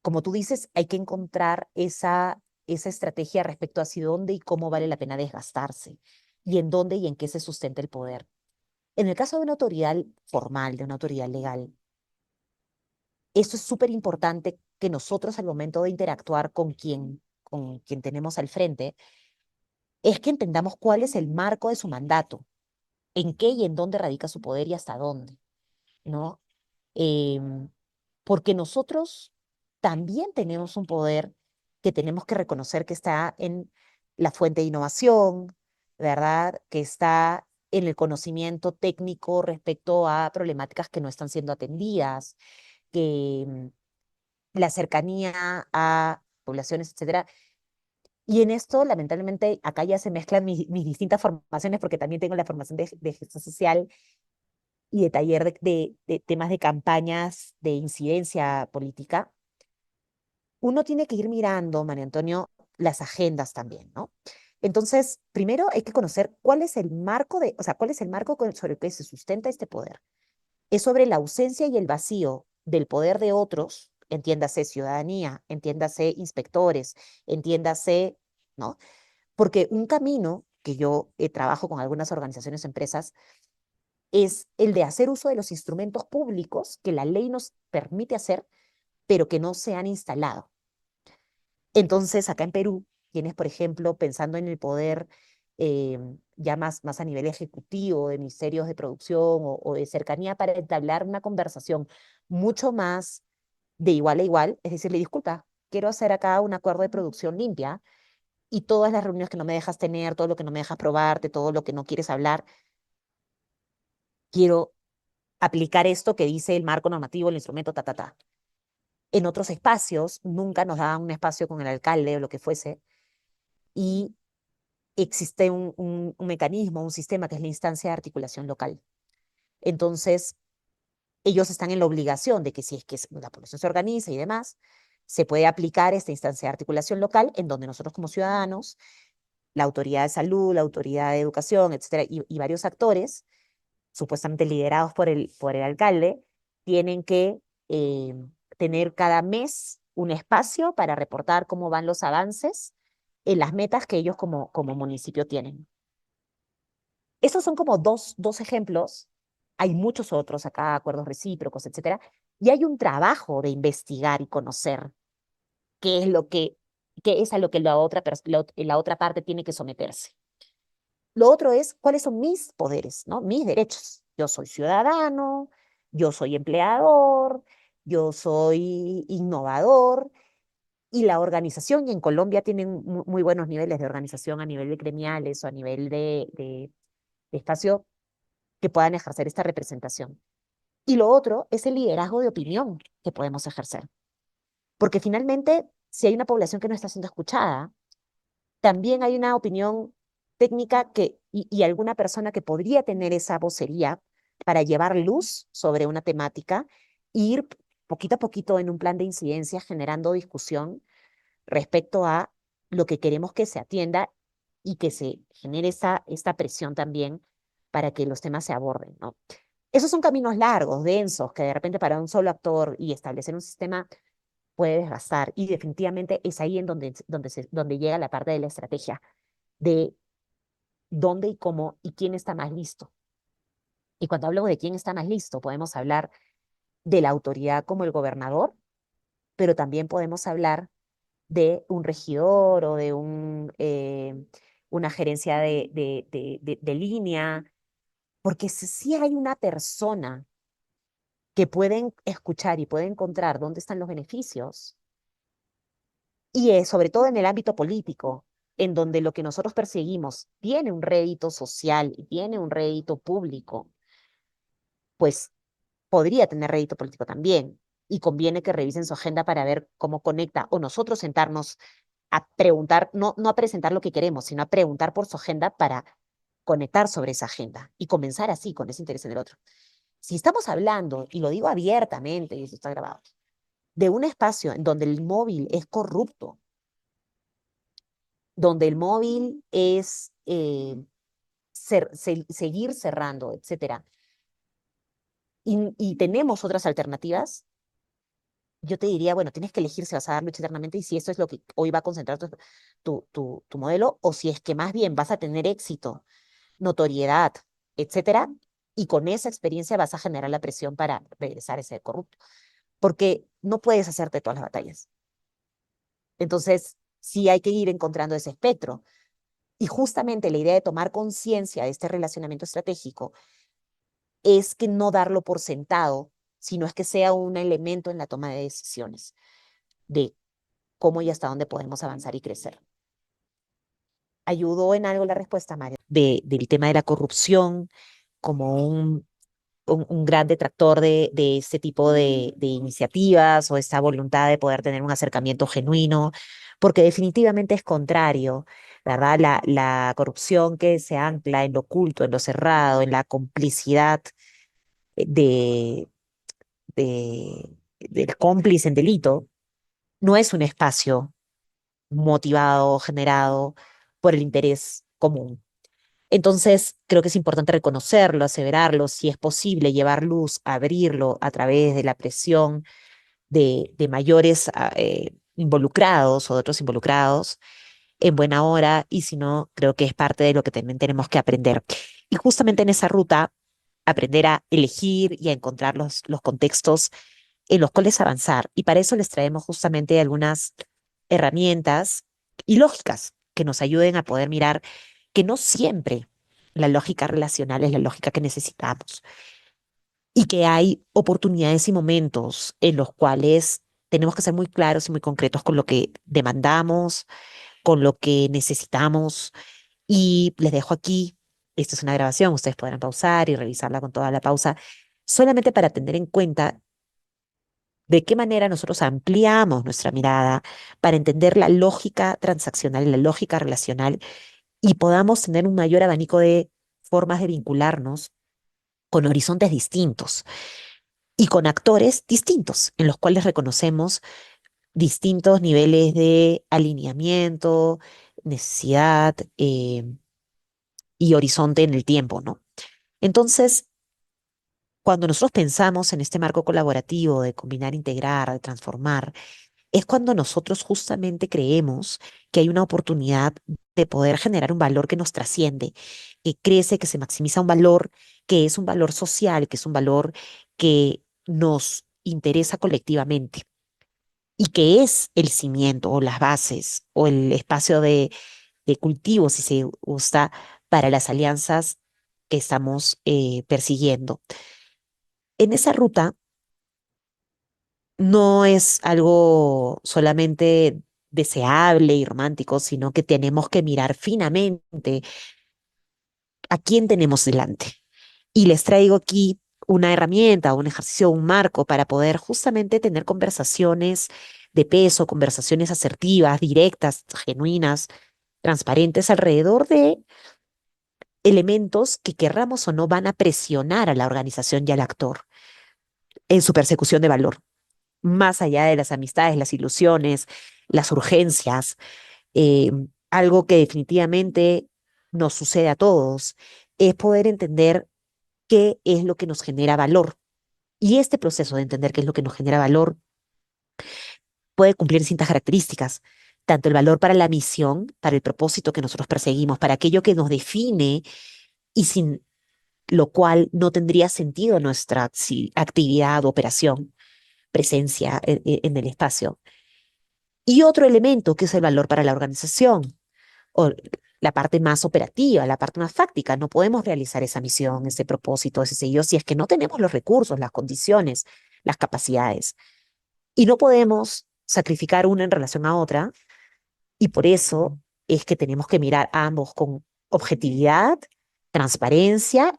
como tú dices, hay que encontrar esa estrategia respecto a hacia dónde y cómo vale la pena desgastarse y en dónde y en qué se sustenta el poder. En el caso de una autoridad formal, de una autoridad legal, esto es súper importante que nosotros al momento de interactuar con quien tenemos al frente, es que entendamos cuál es el marco de su mandato, en qué y en dónde radica su poder y hasta dónde, ¿no? Em, Porque nosotros también tenemos un poder que tenemos que reconocer que está en la fuente de innovación, ¿verdad? Que está en el conocimiento técnico respecto a problemáticas que no están siendo atendidas, que la cercanía a poblaciones, etcétera. Y en esto, lamentablemente, acá ya se mezclan mis distintas formaciones, porque también tengo la formación de gestión social y de taller de temas de campañas de incidencia política. Uno tiene que ir mirando, María Antonio, las agendas también, ¿no? Entonces, primero hay que conocer cuál es el marco o sea, cuál es el marco sobre el que se sustenta este poder. Es sobre la ausencia y el vacío del poder de otros, entiéndase ciudadanía, entiéndase inspectores, entiéndase, ¿no? Porque un camino que yo trabajo con algunas organizaciones, empresas, es el de hacer uso de los instrumentos públicos que la ley nos permite hacer, pero que no se han instalado. Entonces, acá en Perú, tienes, por ejemplo, pensando en el poder eh, ya más a nivel ejecutivo, de ministerios de producción o de cercanía para entablar una conversación mucho más de igual a igual, es decirle, disculpa, quiero hacer acá un acuerdo de producción limpia y todas las reuniones que no me dejas tener, todo lo que no me dejas probarte, todo lo que no quieres hablar, quiero aplicar esto que dice el marco normativo, el instrumento, ta, ta, ta. En otros espacios, nunca nos daban un espacio con el alcalde o lo que fuese, y existe un mecanismo, un sistema que es la instancia de articulación local. Entonces, ellos están en la obligación de que si es que la población se organiza y demás, se puede aplicar esta instancia de articulación local en donde nosotros como ciudadanos, la autoridad de salud, la autoridad de educación, etcétera, y varios actores, supuestamente liderados por el alcalde, tienen que eh, tener cada mes un espacio para reportar cómo van los avances en las metas que ellos como municipio tienen. Esos son como dos ejemplos. Hay muchos otros acá, acuerdos recíprocos, etcétera. Y hay un trabajo de investigar y conocer qué es qué es a lo que la otra parte tiene que someterse. Lo otro es cuáles son mis poderes, ¿no? Mis derechos. Yo soy ciudadano, yo soy empleador, yo soy innovador, y la organización, y en Colombia tienen muy buenos niveles de organización a nivel de gremiales o a nivel de espacio que puedan ejercer esta representación. Y lo otro es el liderazgo de opinión que podemos ejercer. Porque finalmente, si hay una población que no está siendo escuchada, también hay una opinión técnica y alguna persona que podría tener esa vocería para llevar luz sobre una temática e ir poquito a poquito en un plan de incidencia generando discusión respecto a lo que queremos que se atienda y que se genere esta presión también para que los temas se aborden, ¿no? Esos son caminos largos, densos, que de repente para un solo actor y establecer un sistema puede desgastar. Y definitivamente es ahí en donde llega la parte de la estrategia, de dónde y cómo y quién está más listo. Y cuando hablo de quién está más listo, podemos hablar de la autoridad como el gobernador, pero también podemos hablar de un regidor o de una gerencia de línea, porque si hay una persona que pueden escuchar y pueden encontrar dónde están los beneficios, y sobre todo en el ámbito político, en donde lo que nosotros perseguimos tiene un rédito social y tiene un rédito público, pues podría tener rédito político también. Y conviene que revisen su agenda para ver cómo conecta, o nosotros sentarnos a preguntar, no a presentar lo que queremos, sino a preguntar por su agenda para conectar sobre esa agenda y comenzar así con ese interés en el otro. Si estamos hablando, y lo digo abiertamente, y eso está grabado, de un espacio en donde el móvil es corrupto, donde el móvil es seguir cerrando, etcétera, y tenemos otras alternativas, yo te diría, bueno, tienes que elegir si vas a dar lucha eternamente y si eso es lo que hoy va a concentrar tu modelo, o si es que más bien vas a tener éxito, notoriedad, etcétera, y con esa experiencia vas a generar la presión para regresar a ser corrupto, porque no puedes hacerte todas las batallas. Entonces, sí hay que ir encontrando ese espectro. Y justamente la idea de tomar conciencia de este relacionamiento estratégico es que no darlo por sentado, sino es que sea un elemento en la toma de decisiones de cómo y hasta dónde podemos avanzar y crecer. ¿Ayudó en algo la respuesta, Mario? Del tema de la corrupción como un gran detractor de este tipo de iniciativas o esta voluntad de poder tener un acercamiento genuino, porque definitivamente es contrario, ¿verdad? La corrupción que se ancla en lo oculto, en lo cerrado, en la complicidad de, del cómplice en delito, no es un espacio motivado, generado por el interés común. Entonces, creo que es importante reconocerlo, aseverarlo, si es posible, llevar luz, abrirlo a través de la presión de mayores involucrados o de otros involucrados en buena hora, y si no, creo que es parte de lo que también tenemos que aprender. Y justamente en esa ruta, aprender a elegir y a encontrar los contextos en los cuales avanzar. Y para eso les traemos justamente algunas herramientas y lógicas que nos ayuden a poder mirar que no siempre la lógica relacional es la lógica que necesitamos y que hay oportunidades y momentos en los cuales tenemos que ser muy claros y muy concretos con lo que demandamos, con lo que necesitamos. Y les dejo aquí, esta es una grabación, ustedes podrán pausar y revisarla con toda la pausa, solamente para tener en cuenta de qué manera nosotros ampliamos nuestra mirada para entender la lógica transaccional y la lógica relacional, y podamos tener un mayor abanico de formas de vincularnos con horizontes distintos y con actores distintos, en los cuales reconocemos distintos niveles de alineamiento, necesidad y horizonte en el tiempo, ¿no? Entonces, cuando nosotros pensamos en este marco colaborativo de combinar, integrar, de transformar, es cuando nosotros justamente creemos que hay una oportunidad de poder generar un valor que nos trasciende, que crece, que se maximiza un valor que es un valor social, que es un valor que nos interesa colectivamente y que es el cimiento o las bases o el espacio de cultivo, si se gusta, para las alianzas que estamos persiguiendo. En esa ruta no es algo solamente deseable y romántico, sino que tenemos que mirar finamente a quién tenemos delante. Y les traigo aquí una herramienta, un ejercicio, un marco para poder justamente tener conversaciones de peso, conversaciones asertivas, directas, genuinas, transparentes alrededor de elementos que querramos o no van a presionar a la organización y al actor en su persecución de valor, más allá de las amistades, las ilusiones, las urgencias. eh, Algo que definitivamente nos sucede a todos es poder entender qué es lo que nos genera valor. Y este proceso de entender qué es lo que nos genera valor puede cumplir distintas características, tanto el valor para la misión, para el propósito que nosotros perseguimos, para aquello que nos define y sin lo cual no tendría sentido nuestra actividad, operación, presencia en el espacio. Y otro elemento que es el valor para la organización, o la parte más operativa, la parte más fáctica. No podemos realizar esa misión, ese propósito, ese sello, si es que no tenemos los recursos, las condiciones, las capacidades. Y no podemos sacrificar una en relación a otra, y por eso es que tenemos que mirar a ambos con objetividad, transparencia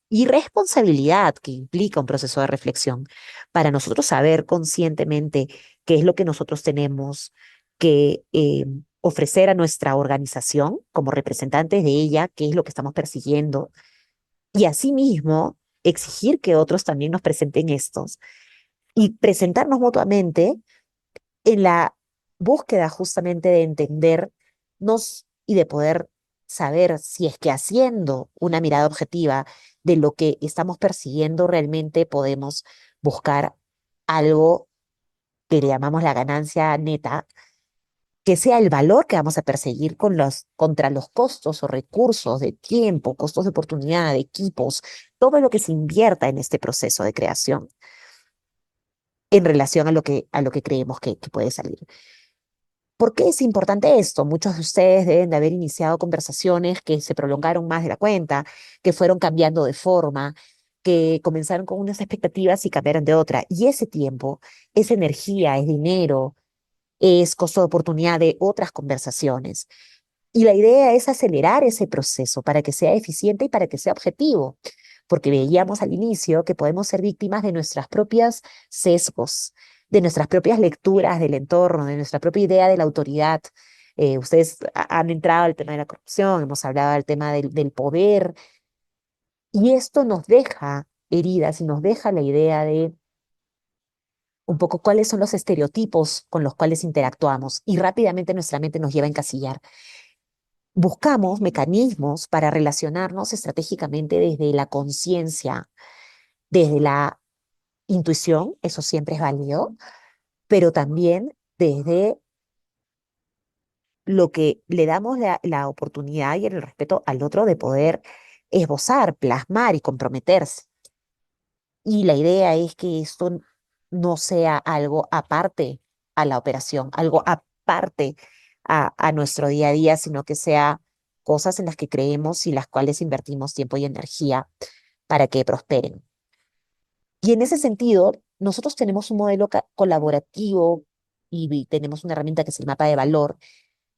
y responsabilidad que implica un proceso de reflexión para nosotros saber conscientemente qué es lo que nosotros tenemos que ofrecer a nuestra organización como representantes de ella, qué es lo que estamos persiguiendo y asimismo exigir que otros también nos presenten estos y presentarnos mutuamente en la búsqueda justamente de entendernos y de poder saber si es que haciendo una mirada objetiva de lo que estamos persiguiendo realmente podemos buscar algo que le llamamos la ganancia neta, que sea el valor que vamos a perseguir contra los costos o recursos de tiempo, costos de oportunidad, de equipos, todo lo que se invierta en este proceso de creación en relación a lo que creemos que puede salir. ¿Por qué es importante esto? Muchos de ustedes deben de haber iniciado conversaciones que se prolongaron más de la cuenta, que fueron cambiando de forma, que comenzaron con unas expectativas y cambiaron de otra. Y ese tiempo, esa energía, es dinero, es costo de oportunidad de otras conversaciones. Y la idea es acelerar ese proceso para que sea eficiente y para que sea objetivo, porque veíamos al inicio que podemos ser víctimas de nuestras propias sesgos, de nuestras propias lecturas del entorno, de nuestra propia idea de la autoridad. Ustedes han entrado al tema de la corrupción, hemos hablado del tema del poder, y esto nos deja heridas y nos deja la idea de un poco cuáles son los estereotipos con los cuales interactuamos, y rápidamente nuestra mente nos lleva a encasillar. Buscamos mecanismos para relacionarnos estratégicamente desde la conciencia, desde la intuición, eso siempre es válido, pero también desde lo que le damos la oportunidad y el respeto al otro de poder esbozar, plasmar y comprometerse. Y la idea es que esto no sea algo aparte a la operación, algo aparte a nuestro día a día, sino que sea cosas en las que creemos y las cuales invertimos tiempo y energía para que prosperen. Y en ese sentido, nosotros tenemos un modelo colaborativo y tenemos una herramienta que es el mapa de valor,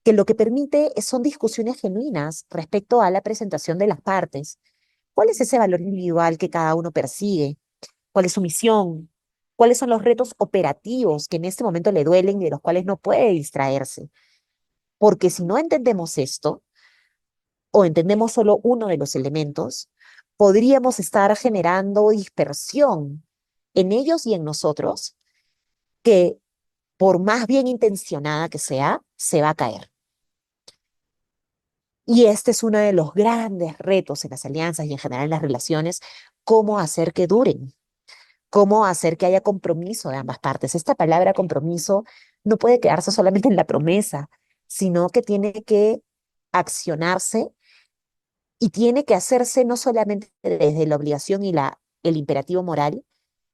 que lo que permite son discusiones genuinas respecto a la presentación de las partes. ¿Cuál es ese valor individual que cada uno persigue? ¿Cuál es su misión? ¿Cuáles son los retos operativos que en este momento le duelen y de los cuales no puede distraerse? Porque si no entendemos esto, o entendemos solo uno de los elementos, podríamos estar generando dispersión en ellos y en nosotros, que por más bien intencionada que sea, se va a caer. Y este es uno de los grandes retos en las alianzas y en general en las relaciones, cómo hacer que duren, cómo hacer que haya compromiso de ambas partes. Esta palabra compromiso no puede quedarse solamente en la promesa, sino que tiene que accionarse y tiene que hacerse no solamente desde la obligación y el imperativo moral,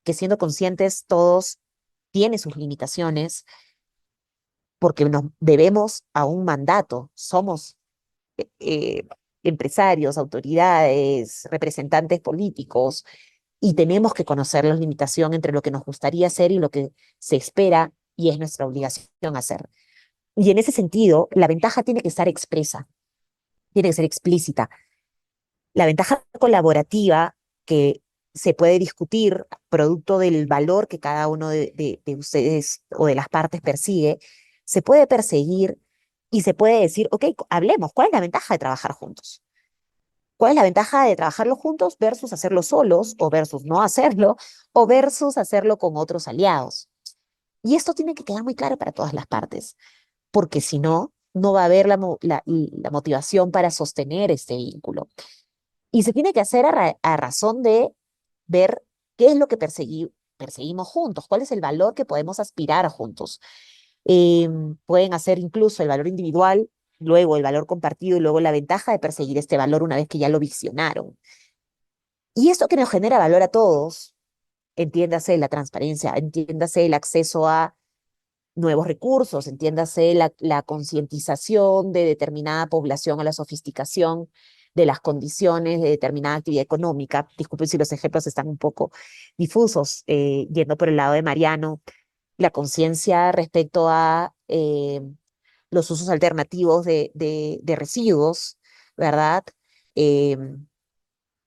que siendo conscientes todos tiene sus limitaciones, porque nos debemos a un mandato, somos eh, empresarios, autoridades, representantes políticos, y tenemos que conocer la limitación entre lo que nos gustaría hacer y lo que se espera y es nuestra obligación hacer. Y en ese sentido, la ventaja tiene que estar expresa, tiene que ser explícita. La ventaja colaborativa que se puede discutir producto del valor que cada uno de ustedes o de las partes persigue, se puede perseguir y se puede decir, ok, hablemos, ¿cuál es la ventaja de trabajar juntos? ¿Cuál es la ventaja de trabajarlo juntos versus hacerlo solos o versus no hacerlo o versus hacerlo con otros aliados? Y esto tiene que quedar muy claro para todas las partes, porque si no, no va a haber la motivación para sostener este vínculo. Y se tiene que hacer a razón de ver qué es lo que perseguimos juntos, cuál es el valor que podemos aspirar juntos. Pueden hacer incluso el valor individual, luego el valor compartido y luego la ventaja de perseguir este valor una vez que ya lo visionaron. Y esto que nos genera valor a todos, entiéndase la transparencia, entiéndase el acceso a nuevos recursos, entiéndase la concientización de determinada población a la sofisticación de las condiciones de determinada actividad económica. Disculpen si los ejemplos están un poco difusos, yendo por el lado de Mariano, la conciencia respecto a los usos alternativos de residuos, ¿verdad?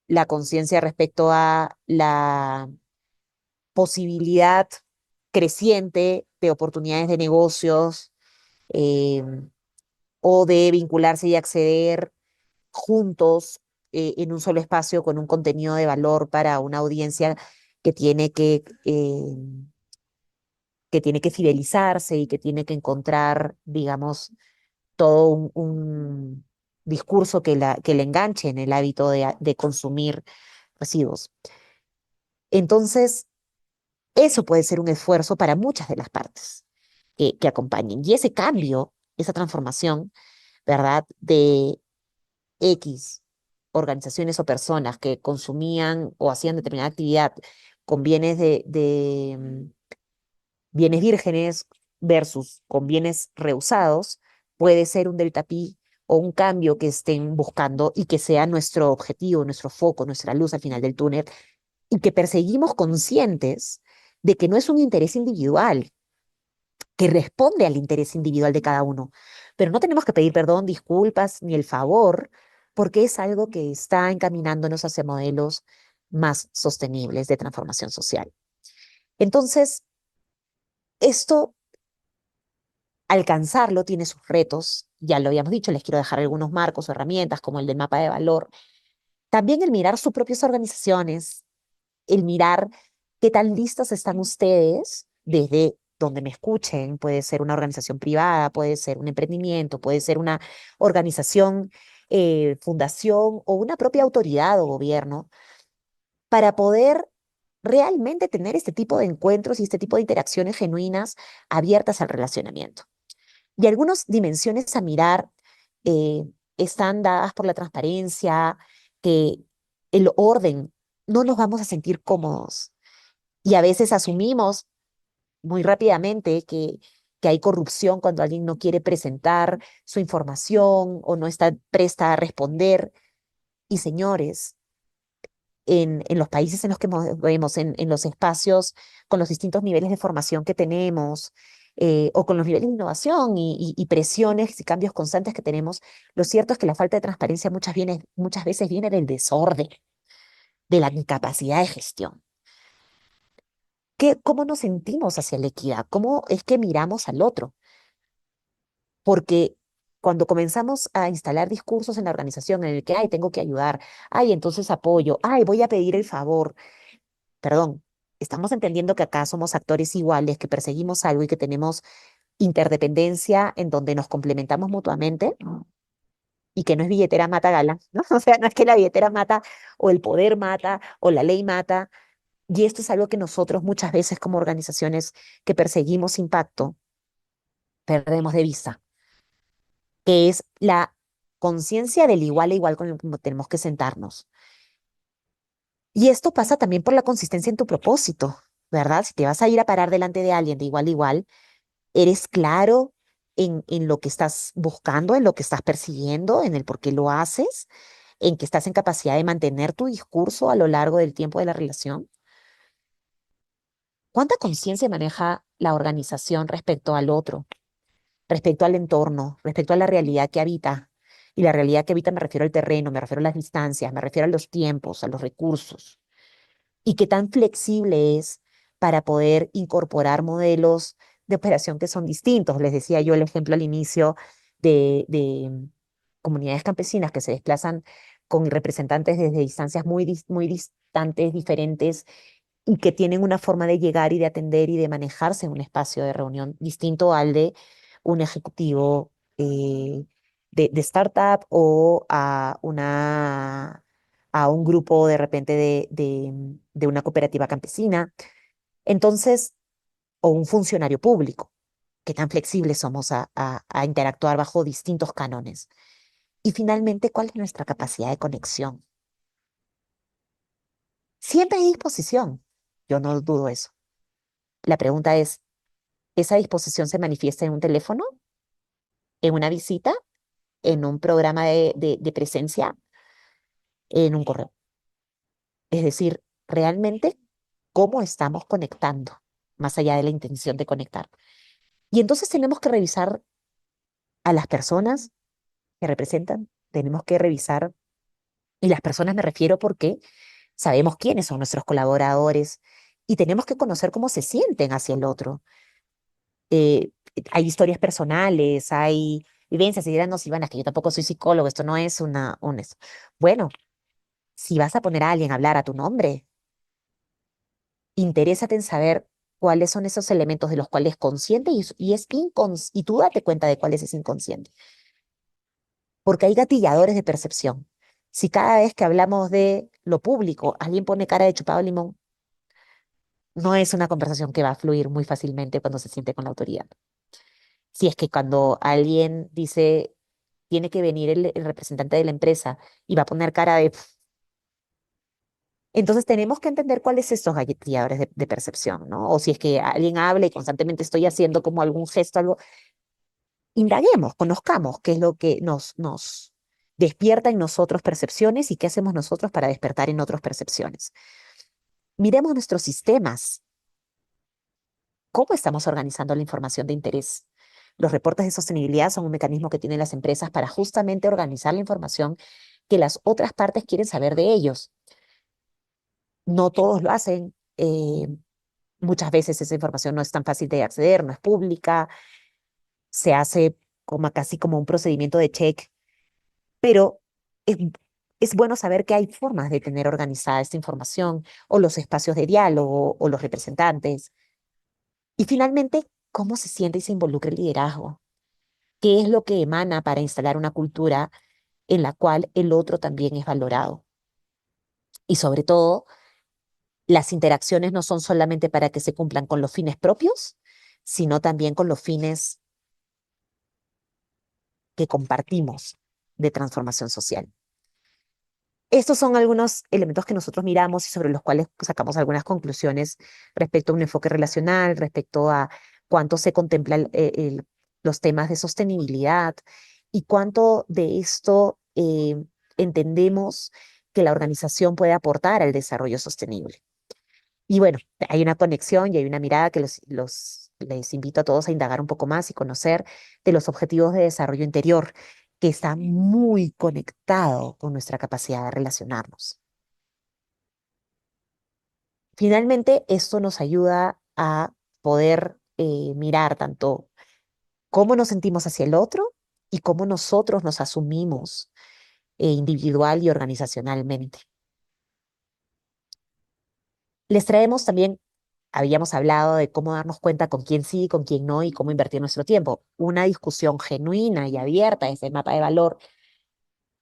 La conciencia respecto a la posibilidad creciente de oportunidades de negocios, eh, o de vincularse y acceder juntos, en un solo espacio con un contenido de valor para una audiencia que tiene que tiene que fidelizarse y que tiene que encontrar, digamos, todo un discurso que la enganche en el hábito de consumir residuos. Entonces, eso puede ser un esfuerzo para muchas de las partes que acompañen. Y ese cambio, esa transformación, ¿verdad? De X organizaciones o personas que consumían o hacían determinada actividad con bienes bienes vírgenes versus con bienes reusados, puede ser un delta pi o un cambio que estén buscando y que sea nuestro objetivo, nuestro foco, nuestra luz al final del túnel, y que perseguimos conscientes de que no es un interés individual, que responde al interés individual de cada uno. Pero no tenemos que pedir perdón, disculpas ni el favor, porque es algo que está encaminándonos hacia modelos más sostenibles de transformación social. Entonces, esto, alcanzarlo, tiene sus retos, ya lo habíamos dicho, les quiero dejar algunos marcos o herramientas como el del mapa de valor. También el mirar sus propias organizaciones, el mirar qué tan listas están ustedes desde donde me escuchen. Puede ser una organización privada, puede ser un emprendimiento, puede ser una organización, fundación o una propia autoridad o gobierno, para poder realmente tener este tipo de encuentros y este tipo de interacciones genuinas abiertas al relacionamiento. Y algunas dimensiones a mirar, eh, están dadas por la transparencia, que el orden, no nos vamos a sentir cómodos. Y a veces asumimos muy rápidamente que hay corrupción cuando alguien no quiere presentar su información o no está presta a responder. Y señores, en los países en los que vemos, en los espacios con los distintos niveles de formación que tenemos, o con los niveles de innovación y presiones y cambios constantes que tenemos, lo cierto es que la falta de transparencia muchas veces viene del desorden, de la incapacidad de gestión. ¿Cómo nos sentimos hacia la equidad? ¿Cómo es que miramos al otro? Porque cuando comenzamos a instalar discursos en la organización en el que, ay, tengo que ayudar, ay, entonces apoyo, ay, voy a pedir el favor, perdón, estamos entendiendo que acá somos actores iguales, que perseguimos algo y que tenemos interdependencia en donde nos complementamos mutuamente y que no es billetera mata gala, ¿no? O sea, no es que la billetera mata o el poder mata o la ley mata. Y esto es algo que nosotros muchas veces como organizaciones que perseguimos impacto perdemos de vista, que es la conciencia del igual a igual con el que tenemos que sentarnos. Y esto pasa también por la consistencia en tu propósito, ¿verdad? Si te vas a ir a parar delante de alguien de igual a igual, eres claro en lo que estás buscando, en lo que estás persiguiendo, en el por qué lo haces, en que estás en capacidad de mantener tu discurso a lo largo del tiempo de la relación. ¿Cuánta conciencia maneja la organización respecto al otro, respecto al entorno, respecto a la realidad que habita? Y la realidad que habita me refiero al terreno, me refiero a las distancias, me refiero a los tiempos, a los recursos. Y qué tan flexible es para poder incorporar modelos de operación que son distintos. Les decía yo el ejemplo al inicio de comunidades campesinas que se desplazan con representantes desde distancias muy distantes, diferentes, y que tienen una forma de llegar y de atender y de manejarse en un espacio de reunión distinto al de un ejecutivo, de startup, o a un grupo de repente de una cooperativa campesina. Entonces, o un funcionario público, qué tan flexibles somos a interactuar bajo distintos cánones. Y finalmente, ¿cuál es nuestra capacidad de conexión? Siempre hay disposición, yo no dudo eso. La pregunta es, Esa disposición se manifiesta en un teléfono, en una visita, en un programa de presencia, en un correo. Es decir, realmente cómo estamos conectando, más allá de la intención de conectar. Y entonces tenemos que revisar a las personas que representan, tenemos que revisar, y las personas me refiero porque sabemos quiénes son nuestros colaboradores y tenemos que conocer cómo se sienten hacia el otro. Eh, Hay historias personales, hay vivencias, y dirán, no, Silvana, es que yo tampoco soy psicólogo, esto no es un eso. Bueno, si vas a poner a alguien a hablar a tu nombre, interésate en saber cuáles son esos elementos de los cuales es consciente y tú date cuenta de cuál es ese inconsciente, porque hay gatilladores de percepción. Si cada vez que hablamos de lo público alguien pone cara de chupado de limón, no es una conversación que va a fluir muy fácilmente cuando se siente con la autoridad. Si es que cuando alguien dice, tiene que venir el representante de la empresa y va a poner cara de... Entonces tenemos que entender cuáles son estos gatilladores de percepción, ¿no? O si es que alguien habla y constantemente estoy haciendo como algún gesto, algo, indaguemos, conozcamos qué es lo que nos despierta en nosotros percepciones y qué hacemos nosotros para despertar en otros percepciones. Miremos nuestros sistemas, cómo estamos organizando la información de interés. Los reportes de sostenibilidad son un mecanismo que tienen las empresas para justamente organizar la información que las otras partes quieren saber de ellos. No todos lo hacen. Muchas veces esa información no es tan fácil de acceder, no es pública, se hace como casi como un procedimiento de check, pero es, es bueno saber que hay formas de tener organizada esta información o los espacios de diálogo o los representantes. Y finalmente, cómo se siente y se involucra el liderazgo. ¿Qué es lo que emana para instalar una cultura en la cual el otro también es valorado? Y sobre todo, las interacciones no son solamente para que se cumplan con los fines propios, sino también con los fines que compartimos de transformación social. Estos son algunos elementos que nosotros miramos y sobre los cuales sacamos algunas conclusiones respecto a un enfoque relacional, respecto a cuánto se contempla los temas de sostenibilidad y cuánto de esto entendemos que la organización puede aportar al desarrollo sostenible. Y bueno, hay una conexión y hay una mirada que les invito a todos a indagar un poco más y conocer de los objetivos de desarrollo interior, que está muy conectado con nuestra capacidad de relacionarnos. Finalmente, esto nos ayuda a poder mirar tanto cómo nos sentimos hacia el otro y cómo nosotros nos asumimos individual y organizacionalmente. Les traemos también, habíamos hablado de cómo darnos cuenta con quién sí, con quién no y cómo invertir nuestro tiempo. Una discusión genuina y abierta desde el mapa de valor,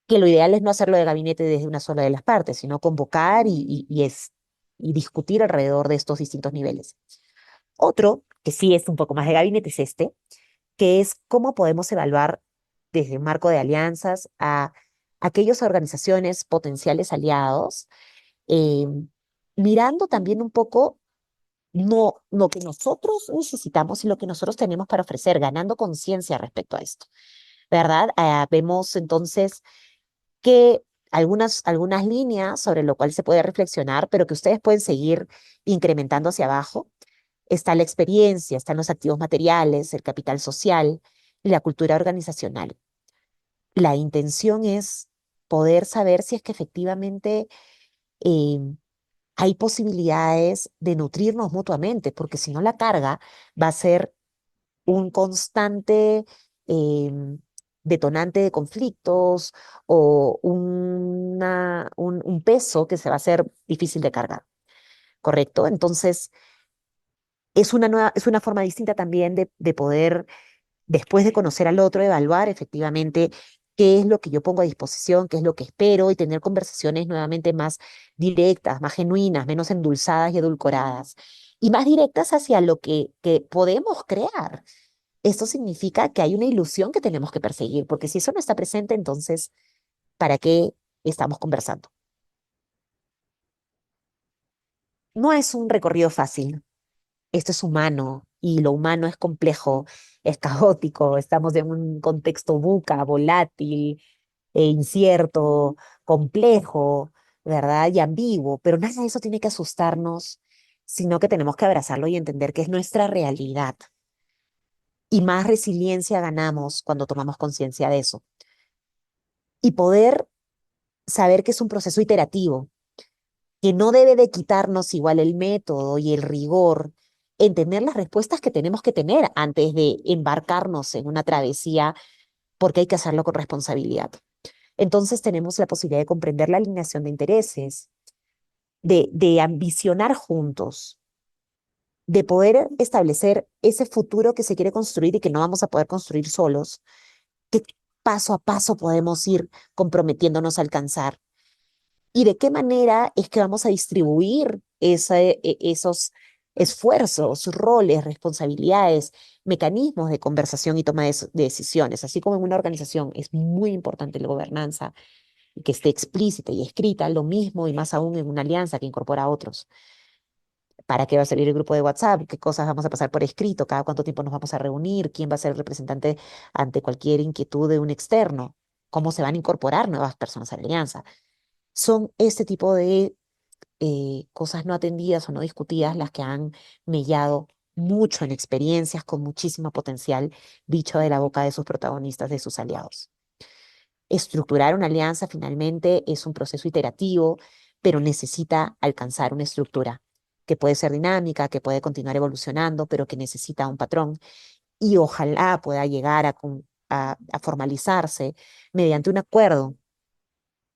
que lo ideal es no hacerlo de gabinete desde una sola de las partes, sino convocar y discutir alrededor de estos distintos niveles. Otro, que sí es un poco más de gabinete, es este, que es cómo podemos evaluar desde un marco de alianzas a aquellas organizaciones potenciales aliados, eh, mirando también un poco no lo que nosotros necesitamos y lo que nosotros tenemos para ofrecer, ganando conciencia respecto a esto, ¿verdad? Vemos entonces que algunas líneas sobre lo cual se puede reflexionar, pero que ustedes pueden seguir incrementando hacia abajo. Está la experiencia, están los activos materiales, el capital social y la cultura organizacional. La intención es poder saber si es que efectivamente eh, hay posibilidades de nutrirnos mutuamente, porque si no la carga va a ser un constante detonante de conflictos o un peso que se va a hacer difícil de cargar, ¿correcto? Entonces, es una forma distinta también de poder, después de conocer al otro, evaluar efectivamente qué es lo que yo pongo a disposición, qué es lo que espero y tener conversaciones nuevamente más directas, más genuinas, menos endulzadas y edulcoradas y más directas hacia lo que podemos crear. Esto significa que hay una ilusión que tenemos que perseguir, porque si eso no está presente, entonces, ¿para qué estamos conversando? No es un recorrido fácil. Esto es humano. y lo humano es complejo, es caótico, estamos en un contexto VUCA, volátil, incierto, complejo, ¿verdad? Y ambiguo, pero nada de eso tiene que asustarnos, sino que tenemos que abrazarlo y entender que es nuestra realidad. Y más resiliencia ganamos cuando tomamos conciencia de eso. Y poder saber que es un proceso iterativo, que no debe de quitarnos igual el método y el rigor en tener las respuestas que tenemos que tener antes de embarcarnos en una travesía, porque hay que hacerlo con responsabilidad. Entonces tenemos la posibilidad de comprender la alineación de intereses, de ambicionar juntos, de poder establecer ese futuro que se quiere construir y que no vamos a poder construir solos, que paso a paso podemos ir comprometiéndonos a alcanzar y de qué manera es que vamos a distribuir esos esfuerzos, roles, responsabilidades, mecanismos de conversación y toma de decisiones. Así como en una organización es muy importante la gobernanza, que esté explícita y escrita, lo mismo y más aún en una alianza que incorpora a otros. ¿Para qué va a servir el grupo de WhatsApp? ¿Qué cosas vamos a pasar por escrito? ¿Cada cuánto tiempo nos vamos a reunir? ¿Quién va a ser el representante ante cualquier inquietud de un externo? ¿Cómo se van a incorporar nuevas personas a la alianza? Son este tipo de cosas no atendidas o no discutidas las que han mellado mucho en experiencias con muchísimo potencial dicho de la boca de sus protagonistas, de sus aliados. Estructurar una alianza finalmente es un proceso iterativo, pero necesita alcanzar una estructura que puede ser dinámica, que puede continuar evolucionando, pero que necesita un patrón y ojalá pueda llegar a formalizarse mediante un acuerdo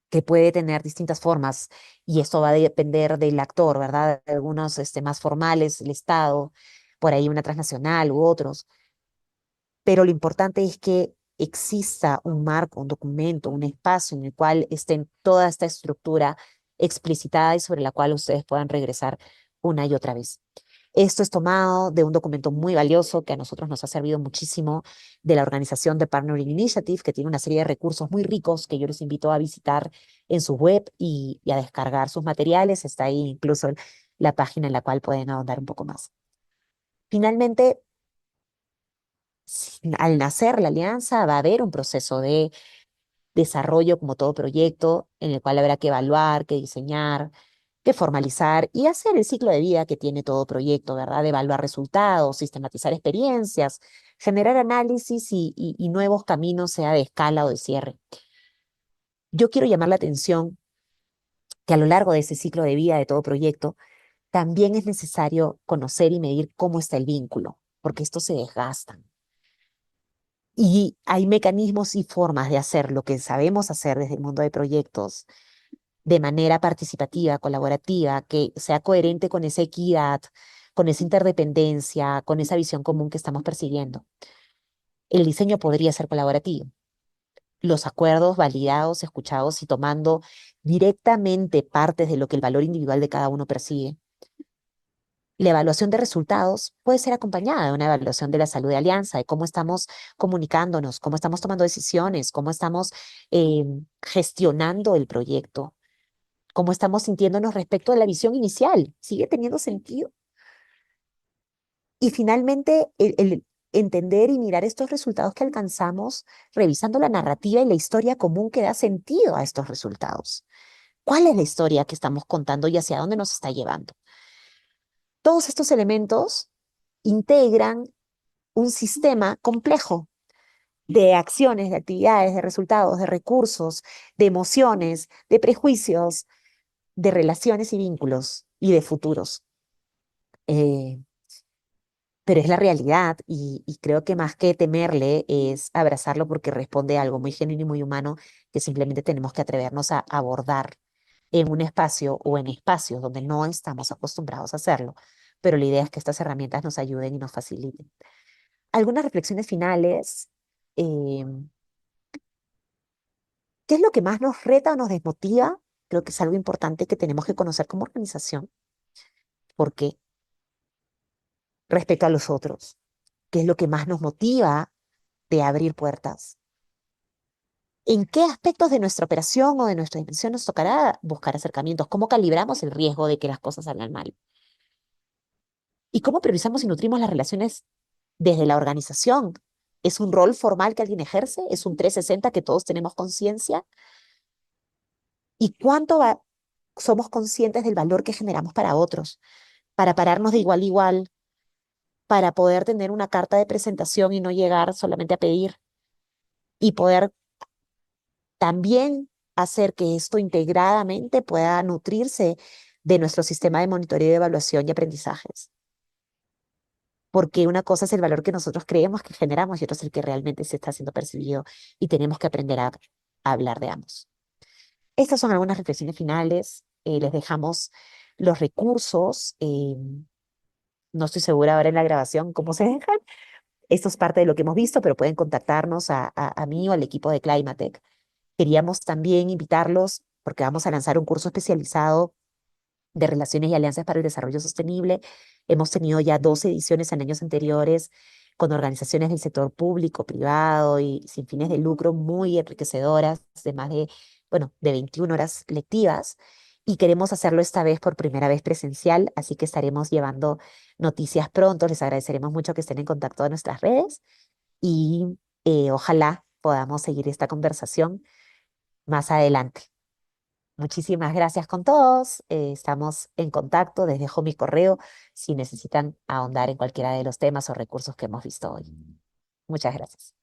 que puede tener distintas formas y esto va a depender del actor, ¿verdad? Algunos más formales, el Estado, por ahí una transnacional u otros, pero lo importante es que exista un marco, un documento, un espacio en el cual esté toda esta estructura explicitada y sobre la cual ustedes puedan regresar una y otra vez. Esto es tomado de un documento muy valioso que a nosotros nos ha servido muchísimo de la organización de Partnering Initiative, que tiene una serie de recursos muy ricos que yo los invito a visitar en su web y a descargar sus materiales. Está ahí incluso la página en la cual pueden ahondar un poco más. Finalmente, al nacer la alianza va a haber un proceso de desarrollo como todo proyecto en el cual habrá que evaluar, que diseñar, que formalizar y hacer el ciclo de vida que tiene todo proyecto, ¿verdad? De evaluar resultados, sistematizar experiencias, generar análisis y nuevos caminos, sea de escala o de cierre. Yo quiero llamar la atención que a lo largo de ese ciclo de vida de todo proyecto, también es necesario conocer y medir cómo está el vínculo, porque estos se desgastan. Y hay mecanismos y formas de hacer lo que sabemos hacer desde el mundo de proyectos de manera participativa, colaborativa, que sea coherente con esa equidad, con esa interdependencia, con esa visión común que estamos persiguiendo. El diseño podría ser colaborativo. Los acuerdos validados, escuchados y tomando directamente partes de lo que el valor individual de cada uno persigue. La evaluación de resultados puede ser acompañada de una evaluación de la salud de alianza, de cómo estamos comunicándonos, cómo estamos tomando decisiones, cómo estamos gestionando el proyecto, cómo estamos sintiéndonos respecto de la visión inicial. ¿Sigue teniendo sentido? Y finalmente, el entender y mirar estos resultados que alcanzamos revisando la narrativa y la historia común que da sentido a estos resultados. ¿Cuál es la historia que estamos contando y hacia dónde nos está llevando? Todos estos elementos integran un sistema complejo de acciones, de actividades, de resultados, de recursos, de emociones, de prejuicios, de relaciones y vínculos y de futuros. Eh, pero es la realidad y creo que más que temerle es abrazarlo porque responde a algo muy genuino y muy humano que simplemente tenemos que atrevernos a abordar en un espacio o en espacios donde no estamos acostumbrados a hacerlo. Pero la idea es que estas herramientas nos ayuden y nos faciliten. Algunas reflexiones finales. eh, ¿Qué es lo que más nos reta o nos desmotiva? Creo que es algo importante que tenemos que conocer como organización. ¿Por qué? Respecto a los otros. ¿Qué es lo que más nos motiva de abrir puertas? ¿En qué aspectos de nuestra operación o de nuestra dimensión nos tocará buscar acercamientos? ¿Cómo calibramos el riesgo de que las cosas salgan mal? ¿Y cómo priorizamos y nutrimos las relaciones desde la organización? ¿Es un rol formal que alguien ejerce? ¿Es un 360 que todos tenemos conciencia? ¿Y somos conscientes del valor que generamos para otros? Para pararnos de igual a igual, para poder tener una carta de presentación y no llegar solamente a pedir, y poder también hacer que esto integradamente pueda nutrirse de nuestro sistema de monitoreo, evaluación y aprendizajes. Porque una cosa es el valor que nosotros creemos que generamos y otro es el que realmente se está siendo percibido y tenemos que aprender a hablar de ambos. Estas son algunas reflexiones finales. Les dejamos los recursos. No estoy segura ahora en la grabación cómo se dejan. Esto es parte de lo que hemos visto, pero pueden contactarnos a mí o al equipo de Climatech. Queríamos también invitarlos porque vamos a lanzar un curso especializado de Relaciones y Alianzas para el Desarrollo Sostenible. Hemos tenido ya 2 ediciones en años anteriores con organizaciones del sector público, privado y sin fines de lucro muy enriquecedoras, de más de, bueno, de 21 horas lectivas. Y queremos hacerlo esta vez por primera vez presencial, así que estaremos llevando noticias pronto. Les agradeceremos mucho que estén en contacto de nuestras redes y ojalá podamos seguir esta conversación más adelante. Muchísimas gracias con todos. Estamos en contacto. Les dejo mi correo si necesitan ahondar en cualquiera de los temas o recursos que hemos visto hoy. Muchas gracias.